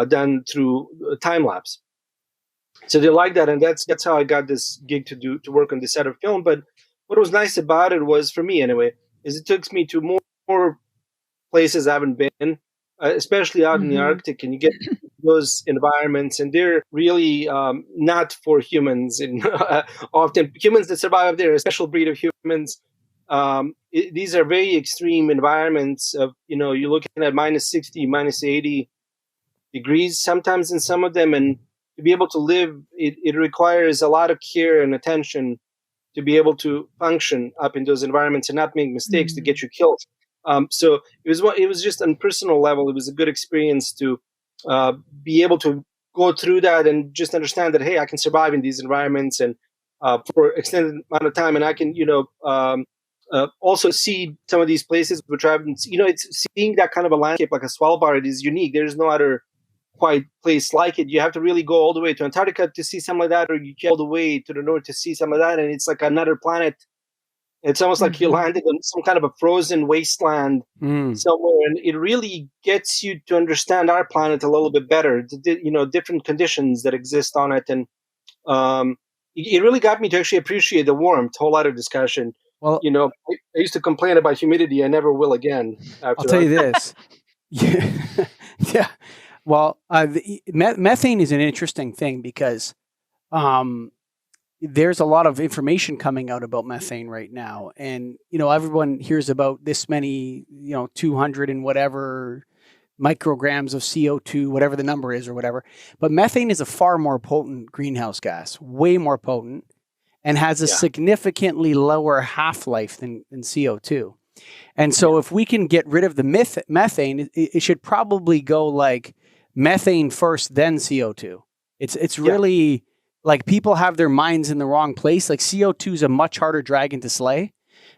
done through time lapse. So they liked that, and that's how I got this gig to work on this set of film. But what was nice about it was, for me anyway, is it took me to more places I haven't been, especially out in the Arctic, and you get those environments, and they're really not for humans. And often humans that survive there, a special breed of humans. These are very extreme environments of, you're looking at minus 60, minus 80 degrees sometimes in some of them, and to be able to live, it requires a lot of care and attention to be able to function up in those environments and not make mistakes to get you killed. So it was just on a personal level, it was a good experience to be able to go through that and just understand that, hey, I can survive in these environments and for extended amount of time, and I can, also see some of these places which I haven't. It's seeing that kind of a landscape like a Svalbard is unique. There's no other quite place like it. You have to really go all the way to Antarctica to see something like that, or you go all the way to the north to see some of that, and it's like another planet. It's almost like you landed on some kind of a frozen wasteland somewhere, and it really gets you to understand our planet a little bit better. Different conditions that exist on it, and it really got me to actually appreciate the warmth. Whole lot of discussion. Well, I used to complain about humidity. I never will again. I'll tell you this. Yeah. Well, methane is an interesting thing because there's a lot of information coming out about methane right now. And, everyone hears about this many, 200 and whatever micrograms of CO2, whatever the number is or whatever. But methane is a far more potent greenhouse gas, way more potent, and has a significantly lower half-life than CO2. And so if we can get rid of the methane, it should probably go like methane first, then CO2. It's really like people have their minds in the wrong place. Like CO2 is a much harder dragon to slay.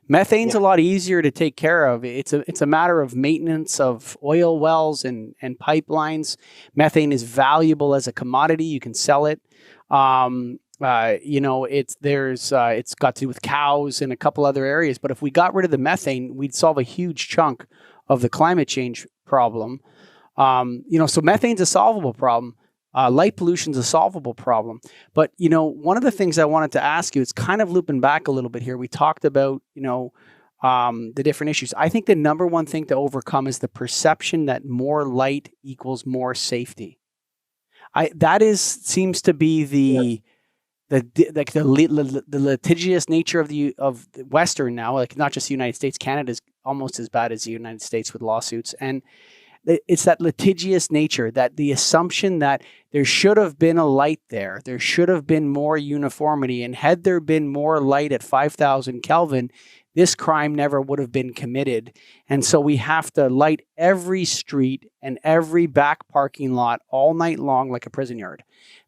Methane's a lot easier to take care of. It's a matter of maintenance of oil wells and pipelines. Methane is valuable as a commodity. You can sell it. It's got to do with cows and a couple other areas. But if we got rid of the methane, we'd solve a huge chunk of the climate change problem. So methane's a solvable problem. Light pollution's a solvable problem. But, one of the things I wanted to ask you, it's kind of looping back a little bit here. We talked about, the different issues. I think the number one thing to overcome is the perception that more light equals more safety. Seems to be the litigious nature of the Western now, like not just the United States. Canada's almost as bad as the United States with lawsuits. And it's that litigious nature, that the assumption that there should have been a light there should have been more uniformity. And had there been more light at 5,000 Kelvin, this crime never would have been committed. And so we have to light every street and every back parking lot all night long like a prison yard.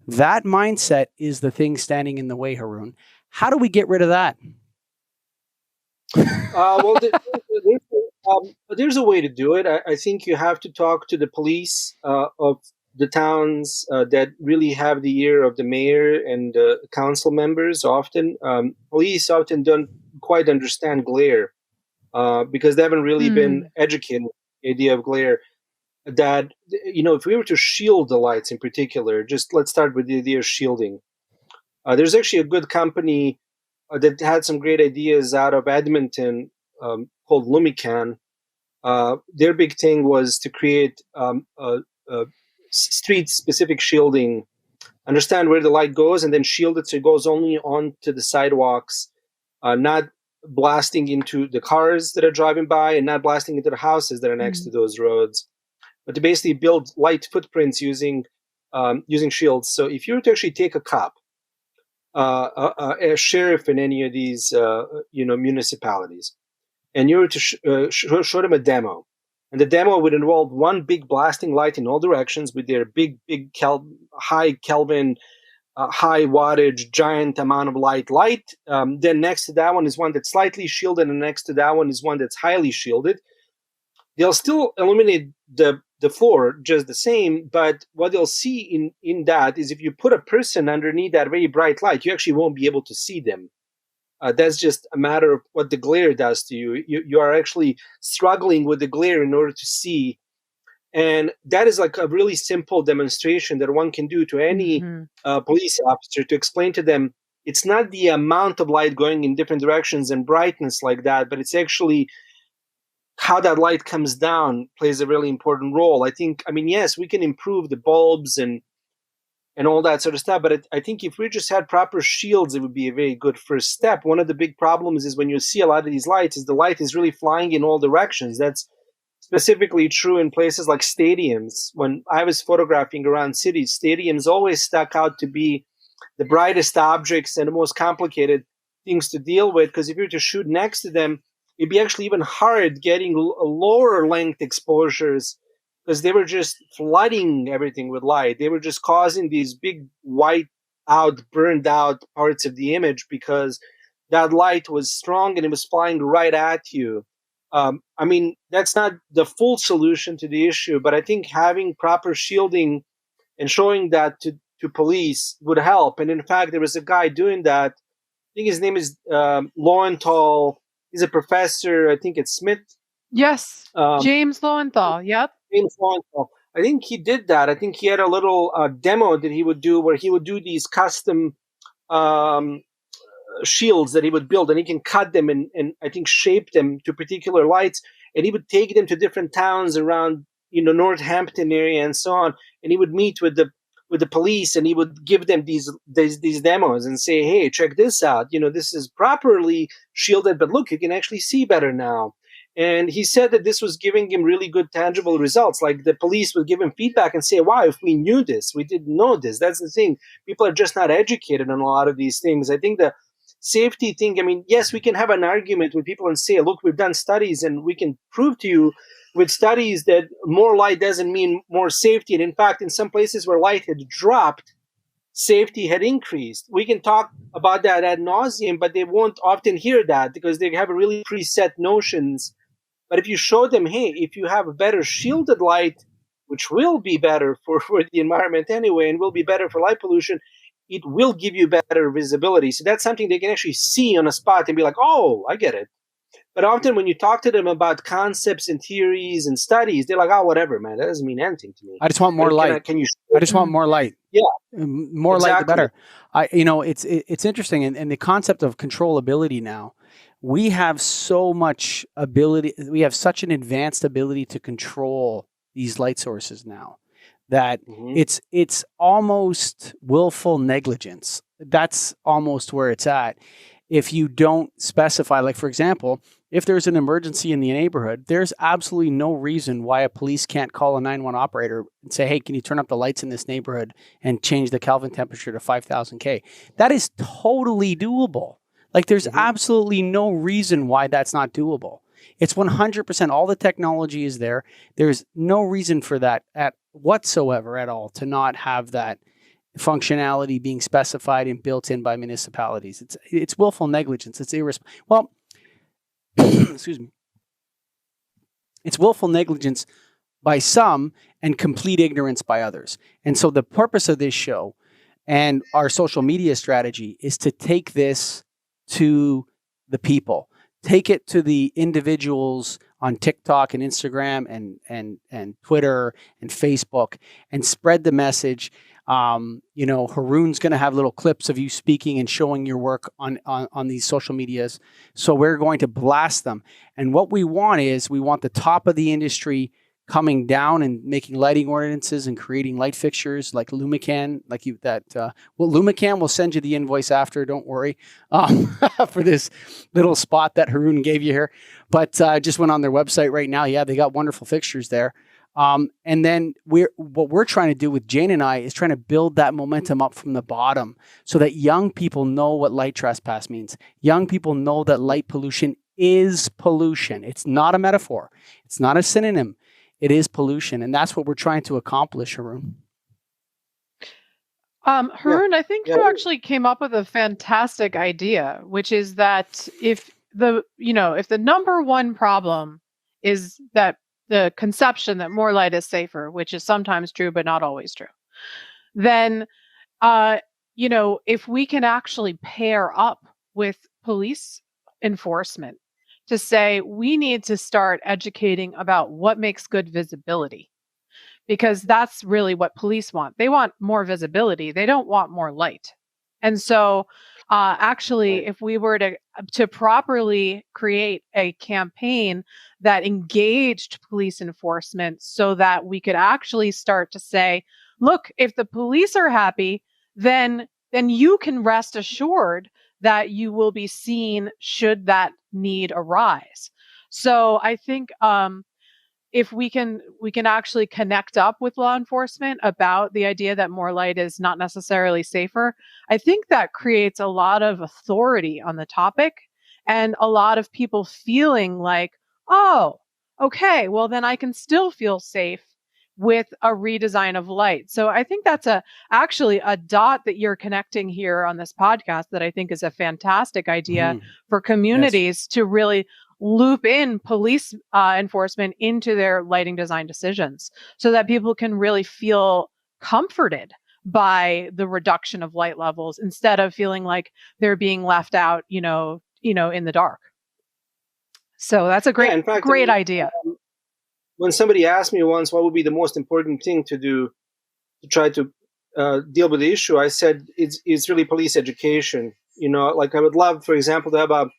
That mindset is the thing standing in the way, Harun. How do we get rid of that? But there's a way to do it. I think you have to talk to the police of the towns that really have the ear of the mayor and council members. Often, police often don't quite understand glare because they haven't really been Mm, educated on the idea of glare. That, if we were to shield the lights in particular, just let's start with the idea of shielding. There's actually a good company that had some great ideas out of Edmonton called Lumican. Their big thing was to create street-specific shielding, understand where the light goes, and then shield it so it goes only onto the sidewalks, not blasting into the cars that are driving by and not blasting into the houses that are next to mm, those roads, but to basically build light footprints using shields. So if you were to actually take a cop, a sheriff in any of these municipalities, and you were to show them a demo, and the demo would involve one big blasting light in all directions with their big high Kelvin, high wattage, giant amount of light. Then next to that one is one that's slightly shielded, and next to that one is one that's highly shielded. They'll still illuminate the floor just the same, but what they'll see in that is if you put a person underneath that very bright light, you actually won't be able to see them. That's just a matter of what the glare does to you. You are actually struggling with the glare in order to see. And that is like a really simple demonstration that one can do to any mhm, police officer to explain to them it's not the amount of light going in different directions and brightness like that, but it's actually how that light comes down plays a really important role. I mean, yes, we can improve the bulbs and all that sort of stuff. But I think if we just had proper shields, it would be a very good first step. One of the big problems is when you see a lot of these lights, is the light is really flying in all directions. That's specifically true in places like stadiums. When I was photographing around cities, stadiums always stuck out to be the brightest objects and the most complicated things to deal with. Because if you were to shoot next to them, it'd be actually even hard getting lower length exposures because they were just flooding everything with light. They were just causing these big white out, burned out parts of the image because that light was strong and it was flying right at you. I mean, that's not the full solution to the issue, but I think having proper shielding and showing that to police would help. And in fact, there was a guy doing that. I think his name is Lowenthal. He's a professor, I think, at Smith. yes, Um, James Lowenthal. Yep. James Lowenthal. I think he did that. I think he had a little demo that he would do where he would do these custom um, shields that he would build, and he can cut them and I think shape them to particular lights, and he would take them to different towns around Northampton area and so on, and he would meet with the police, and he would give them these demos and say, hey, check this out, this is properly shielded, but look, you can actually see better now. And he said that this was giving him really good tangible results. Like the police would give him feedback and say, wow, if we knew this, we didn't know this. That's the thing. People are just not educated on a lot of these things. I think the safety thing, I mean, yes, we can have an argument with people and say, look, we've done studies and we can prove to you with studies that more light doesn't mean more safety. And in fact, in some places where light had dropped, safety had increased. We can talk about that ad nauseum, but they won't often hear that because they have really preset notions. But if you show them, hey, if you have a better shielded light, which will be better for the environment anyway, and will be better for light pollution, it will give you better visibility. So that's something they can actually see on a spot and be like, oh, I get it. But often when you talk to them about concepts and theories and studies, they're like, oh, whatever, man, that doesn't mean anything to me. I just want more light. Can you I just want more light. Yeah. More light, the Exactly. better. It's interesting, and the concept of controllability now. We have so much ability. We have such an advanced ability to control these light sources now that it's almost willful negligence. That's almost where it's at. If you don't specify, like for example, if there's an emergency in the neighborhood, there's absolutely no reason why a police can't call a 911 operator and say, hey, can you turn up the lights in this neighborhood and change the Kelvin temperature to 5,000 K? That is totally doable. Like there's absolutely no reason why that's not doable. It's 100%. All the technology is there. There's no reason for that whatsoever at all to not have that functionality being specified and built in by municipalities. It's willful negligence. It's irresponsible. Well, excuse me. It's willful negligence by some and complete ignorance by others. And so the purpose of this show and our social media strategy is to take this to the people, take it to the individuals on TikTok and Instagram and Twitter and Facebook, and spread the message. Harun's going to have little clips of you speaking and showing your work on these social medias. So we're going to blast them. And what we want the top of the industry coming down and making lighting ordinances and creating light fixtures like Lumican, Lumican will send you the invoice after, don't worry, for this little spot that Harun gave you here. But just went on their website right now. Yeah, they got wonderful fixtures there. And then what we're trying to do with Jane and I is trying to build that momentum up from the bottom so that young people know what light trespass means. Young people know that light pollution is pollution. It's not a metaphor. It's not a synonym. It is pollution. And that's what we're trying to accomplish, Harun. Harun, I think you actually came up with a fantastic idea, which is that if the number one problem is that the conception that more light is safer, which is sometimes true, but not always true, then, if we can actually pair up with police enforcement to say, we need to start educating about what makes good visibility, because that's really what police want. They want more visibility. They don't want more light. And so if we were to properly create a campaign that engaged police enforcement so that we could actually start to say, look, if the police are happy, then you can rest assured that you will be seen should that need arise. So I think if we can actually connect up with law enforcement about the idea that more light is not necessarily safer, I think that creates a lot of authority on the topic and a lot of people feeling like, oh, okay, well then I can still feel safe with a redesign of light. So I think that's actually a dot that you're connecting here on this podcast that I think is a fantastic idea for communities to really loop in police enforcement into their lighting design decisions so that people can really feel comforted by the reduction of light levels instead of feeling like they're being left out, in the dark. So that's a great idea. When somebody asked me once what would be the most important thing to do to try to deal with the issue, I said it's really police education. Like I would love, for example, to have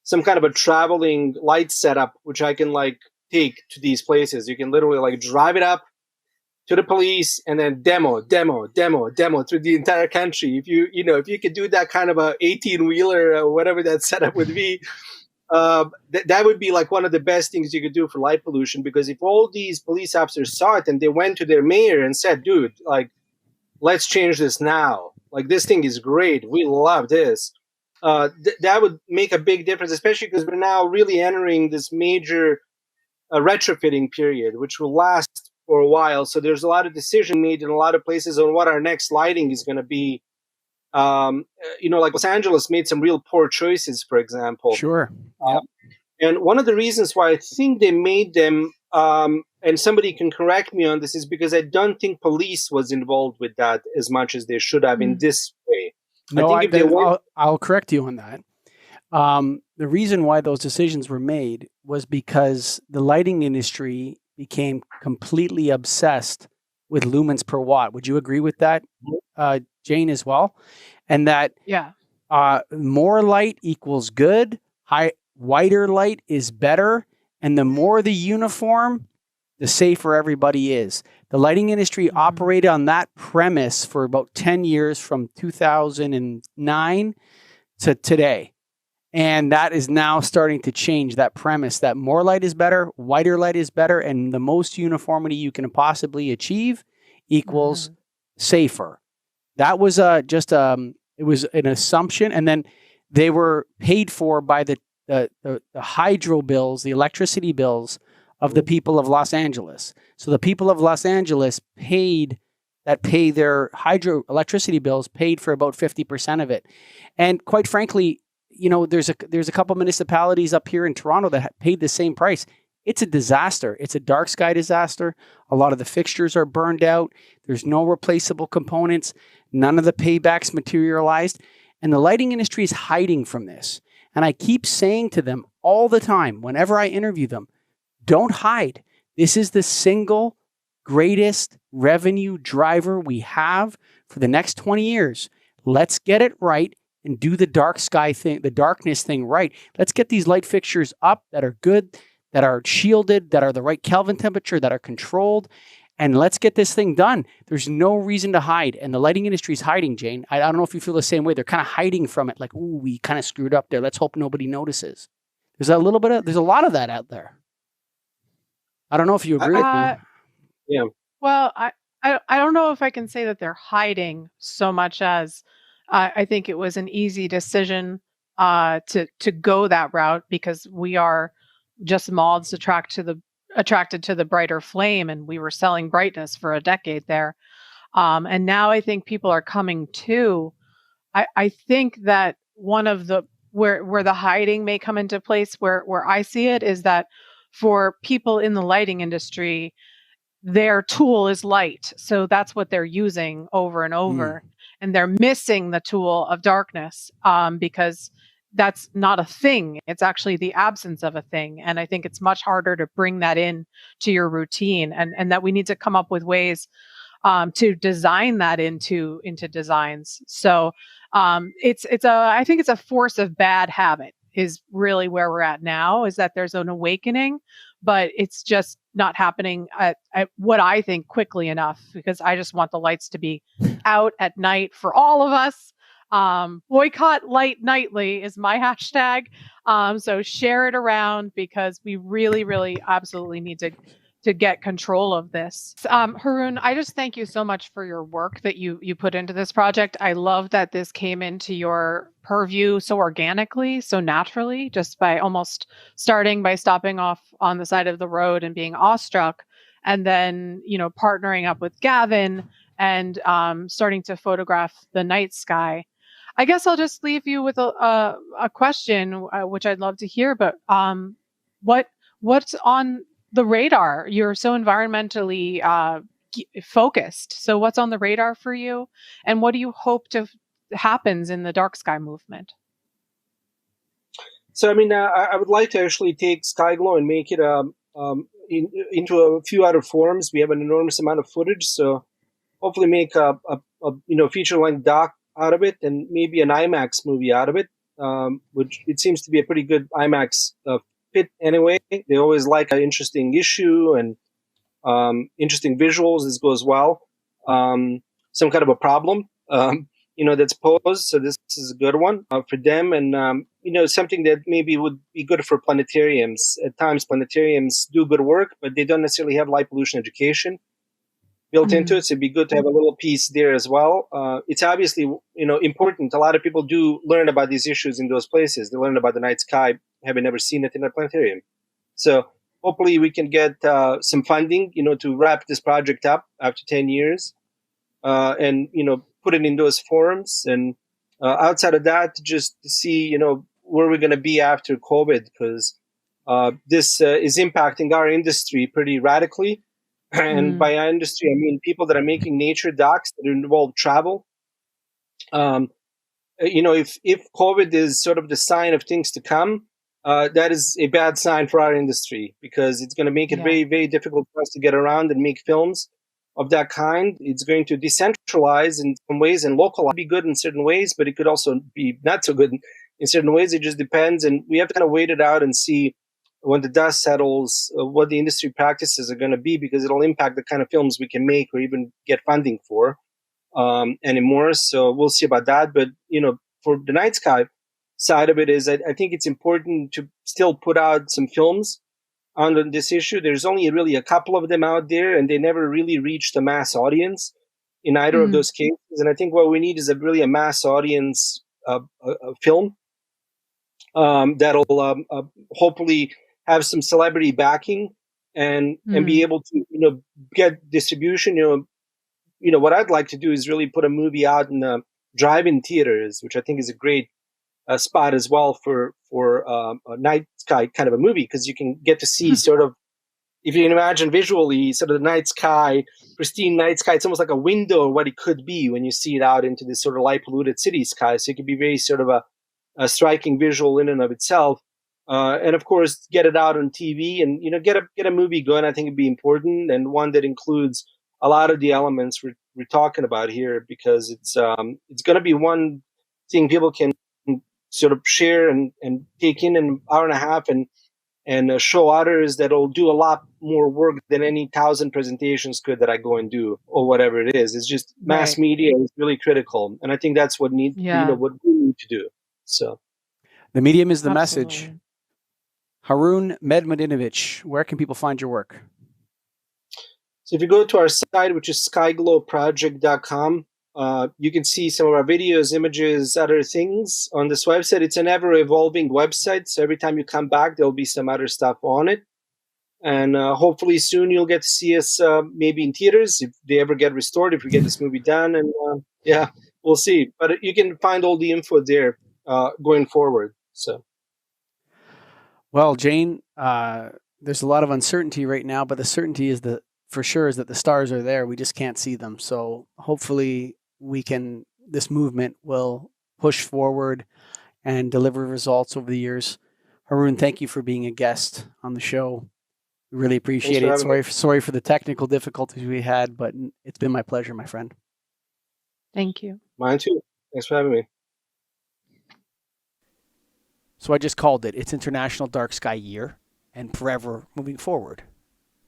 some kind of a traveling light setup, which I can take to these places. You can literally drive it up to the police and then demo through the entire country. If you could do that kind of a 18-wheeler or whatever that setup would be, that would be one of the best things you could do for light pollution. Because if all these police officers saw it and they went to their mayor and said, dude, let's change this now. This thing is great. We love this. That would make a big difference, especially because we're now really entering this major retrofitting period, which will last for a while. So there's a lot of decision made in a lot of places on what our next lighting is going to be. Los Angeles made some real poor choices, for example. Sure. And one of the reasons why I think they made them, and somebody can correct me on this, is because I don't think police was involved with that as much as they should have in this way. No, I'll correct you on that. The reason why those decisions were made was because the lighting industry became completely obsessed with lumens per watt. Would you agree with that, Jane, as well? And that more light equals good, whiter light is better, and the more the uniform, the safer everybody is. The lighting industry operated on that premise for about 10 years, from 2009 to today. And that is now starting to change, that premise that more light is better, whiter light is better, and the most uniformity you can possibly achieve equals safer. That was it was an assumption, and then they were paid for by the hydro bills, the electricity bills of the people of Los Angeles. So the people of Los Angeles pay their hydro electricity bills paid for about 50% of it. And quite frankly, there's a couple municipalities up here in Toronto that paid the same price. It's a disaster. It's a dark sky disaster. A lot of the fixtures are burned out. There's no replaceable components. None of the paybacks materialized. And the lighting industry is hiding from this. And I keep saying to them all the time, whenever I interview them, don't hide. This is the single greatest revenue driver we have for the next 20 years. Let's get it right and do the dark sky thing, the darkness thing right. Let's get these light fixtures up that are good, that are shielded, that are the right Kelvin temperature, that are controlled, and let's get this thing done. There's no reason to hide, and the lighting industry is hiding, Jane. I don't know if you feel the same way. They're kind of hiding from it, like, ooh, we kind of screwed up there. Let's hope nobody notices. There's a lot of that out there. I don't know if you agree with me. Yeah. Well, I don't know if I can say that they're hiding so much as I think it was an easy decision to go that route because we are just moths attracted to the brighter flame, and we were selling brightness for a decade there. And now I think people are coming to. I think that one of the where the hiding may come into place, where I see it, is that for people in the lighting industry, their tool is light. So that's what they're using over and over. And they're missing the tool of darkness because that's not a thing. It's actually the absence of a thing. And I think it's much harder to bring that in to your routine, and that we need to come up with ways to design that into designs. So I think it's a force of bad habit is really where we're at now, is that there's an awakening, but it's just not happening at what I think quickly enough, because I just want the lights to be out at night for all of us. Boycott light nightly is my hashtag. So share it around because we really, really absolutely need to get control of this. Harun, I just thank you so much for your work that you put into this project. I love that this came into your purview so organically, so naturally, just by almost starting by stopping off on the side of the road and being awestruck, and then, partnering up with Gavin and starting to photograph the night sky. I guess I'll just leave you with a question, which I'd love to hear, but what's on the radar? You're so environmentally focused. So what's on the radar for you? And what do you hope happens in the dark sky movement? So, I would like to actually take Skyglow and make it into a few other forms. We have an enormous amount of footage, so hopefully make a feature-length doc out of it, and maybe an IMAX movie out of it, which it seems to be a pretty good IMAX fit anyway. They always like an interesting issue and interesting visuals. This goes well. Some kind of a problem, that's posed. So this is a good one for them, and something that maybe would be good for planetariums. At times, planetariums do good work, but they don't necessarily have light pollution education built into it. So it'd be good to have a little piece there as well. It's obviously, important. A lot of people do learn about these issues in those places. They learn about the night sky, having never seen it in a planetarium. So hopefully we can get some funding, to wrap this project up after 10 years and, put it in those forums. And outside of that, just to see, where we're going to be after COVID, because this is impacting our industry pretty radically. And by our industry, I mean people that are making nature docs that involve travel. If COVID is sort of the sign of things to come, that is a bad sign for our industry, because it's going to make it very, very difficult for us to get around and make films of that kind. It's going to decentralize in some ways and localize, be good in certain ways, but it could also be not so good in certain ways. It just depends. And we have to kind of wait it out and see when the dust settles, what the industry practices are going to be, because it'll impact the kind of films we can make or even get funding for anymore. So we'll see about that. But, for the night sky side of it is, I think it's important to still put out some films on this issue. There's only really a couple of them out there, and they never really reach the mass audience in either of those cases. And I think what we need is a mass audience film that'll hopefully have some celebrity backing and be able to get distribution. What I'd like to do is really put a movie out in drive-in theaters, which I think is a great spot as well for a night sky kind of a movie, because you can get to see sort of, if you can imagine visually, sort of the night sky, pristine night sky. It's almost like a window of what it could be when you see it out into this sort of light polluted city sky. So it could be very sort of a striking visual in and of itself. And of course, get it out on TV and get a movie going. I think it'd be important, and one that includes a lot of the elements we're talking about here, because it's going to be one thing people can sort of share and take in an hour and a half and show others, that'll do a lot more work than any 1,000 presentations could that I go and do, or whatever it is. It's just mass media is really critical, and I think that's what what we need to do. So, the medium is the message. Harun Mehmedinovic, where can people find your work? So if you go to our site, which is skyglowproject.com, you can see some of our videos, images, other things on this website. It's an ever-evolving website, so every time you come back, there'll be some other stuff on it. And hopefully soon you'll get to see us maybe in theaters, if they ever get restored, if we get this movie done. And we'll see. But you can find all the info there going forward. So, well, Jane, there's a lot of uncertainty right now, but the certainty is that the stars are there. We just can't see them. So hopefully this movement will push forward and deliver results over the years. Harun, thank you for being a guest on the show. We really appreciate it. Sorry for the technical difficulties we had, but it's been my pleasure, my friend. Thank you. Mine too. Thanks for having me. So I just called it. It's International Dark Sky Year, and forever moving forward.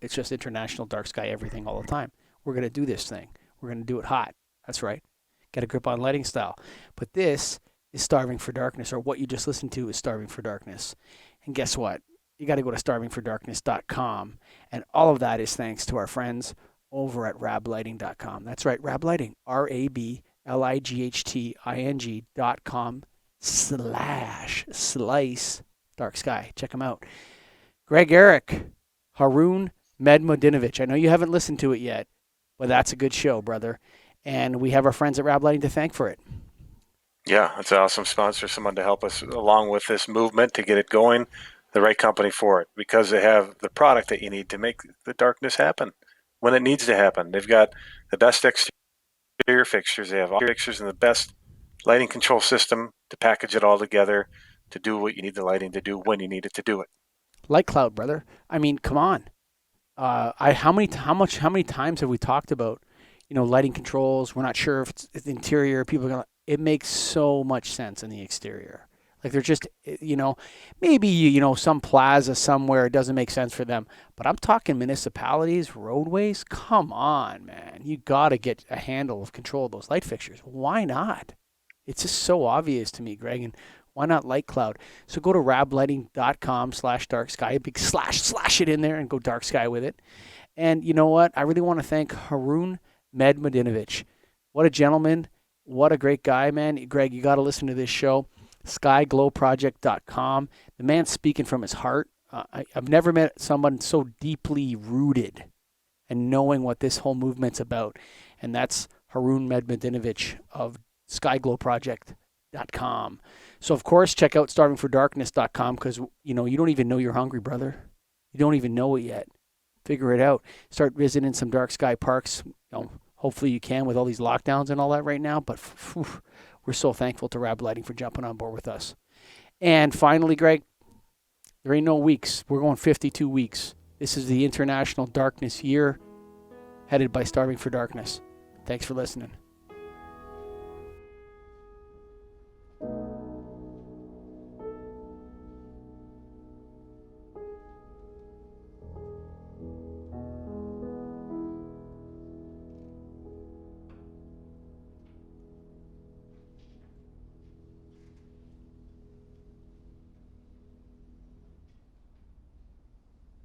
It's just International Dark Sky everything all the time. We're going to do this thing. We're going to do it hot. That's right. Get a grip on lighting style. But this is Starving for Darkness, or what you just listened to is Starving for Darkness. And guess what? You got to go to starvingfordarkness.com. And all of that is thanks to our friends over at rablighting.com. That's right, Rab Lighting, RABLIGHTING.com/slice dark sky. Check them out. Greg Eric, Harun Mehmedinovic. I know you haven't listened to it yet, but that's a good show, brother. And we have our friends at Rab Lighting to thank for it. Yeah, it's an awesome sponsor, someone to help us along with this movement to get it going, the right company for it, because they have the product that you need to make the darkness happen when it needs to happen. They've got the best exterior fixtures. They have all fixtures and the best lighting control system to package it all together to do what you need the lighting to do when you need it to do it. Light cloud, brother. I mean, come on. How many times have we talked about, lighting controls? We're not sure if it's the interior. People are gonna. It makes so much sense in the exterior. Like they're just, maybe some plaza somewhere it doesn't make sense for them. But I'm talking municipalities, roadways. Come on, man. You got to get a handle of control of those light fixtures. Why not? It's just so obvious to me, Greg. And why not light cloud? So go to rablighting.com/dark sky, big slash it in there and go dark sky with it. And you know what? I really want to thank Harun Mehmedinovic. What a gentleman. What a great guy, man. Greg, you got to listen to this show. SkyGlowProject.com. The man's speaking from his heart. I've never met someone so deeply rooted and knowing what this whole movement's about. And that's Harun Mehmedinovic of SkyGlowProject.com. So, of course, check out StarvingForDarkness.com because, you don't even know you're hungry, brother. You don't even know it yet. Figure it out. Start visiting some dark sky parks. Hopefully you can with all these lockdowns and all that right now. But we're so thankful to Rab Lighting for jumping on board with us. And finally, Greg, there ain't no weeks. We're going 52 weeks. This is the International Darkness Year, headed by Starving for Darkness. Thanks for listening.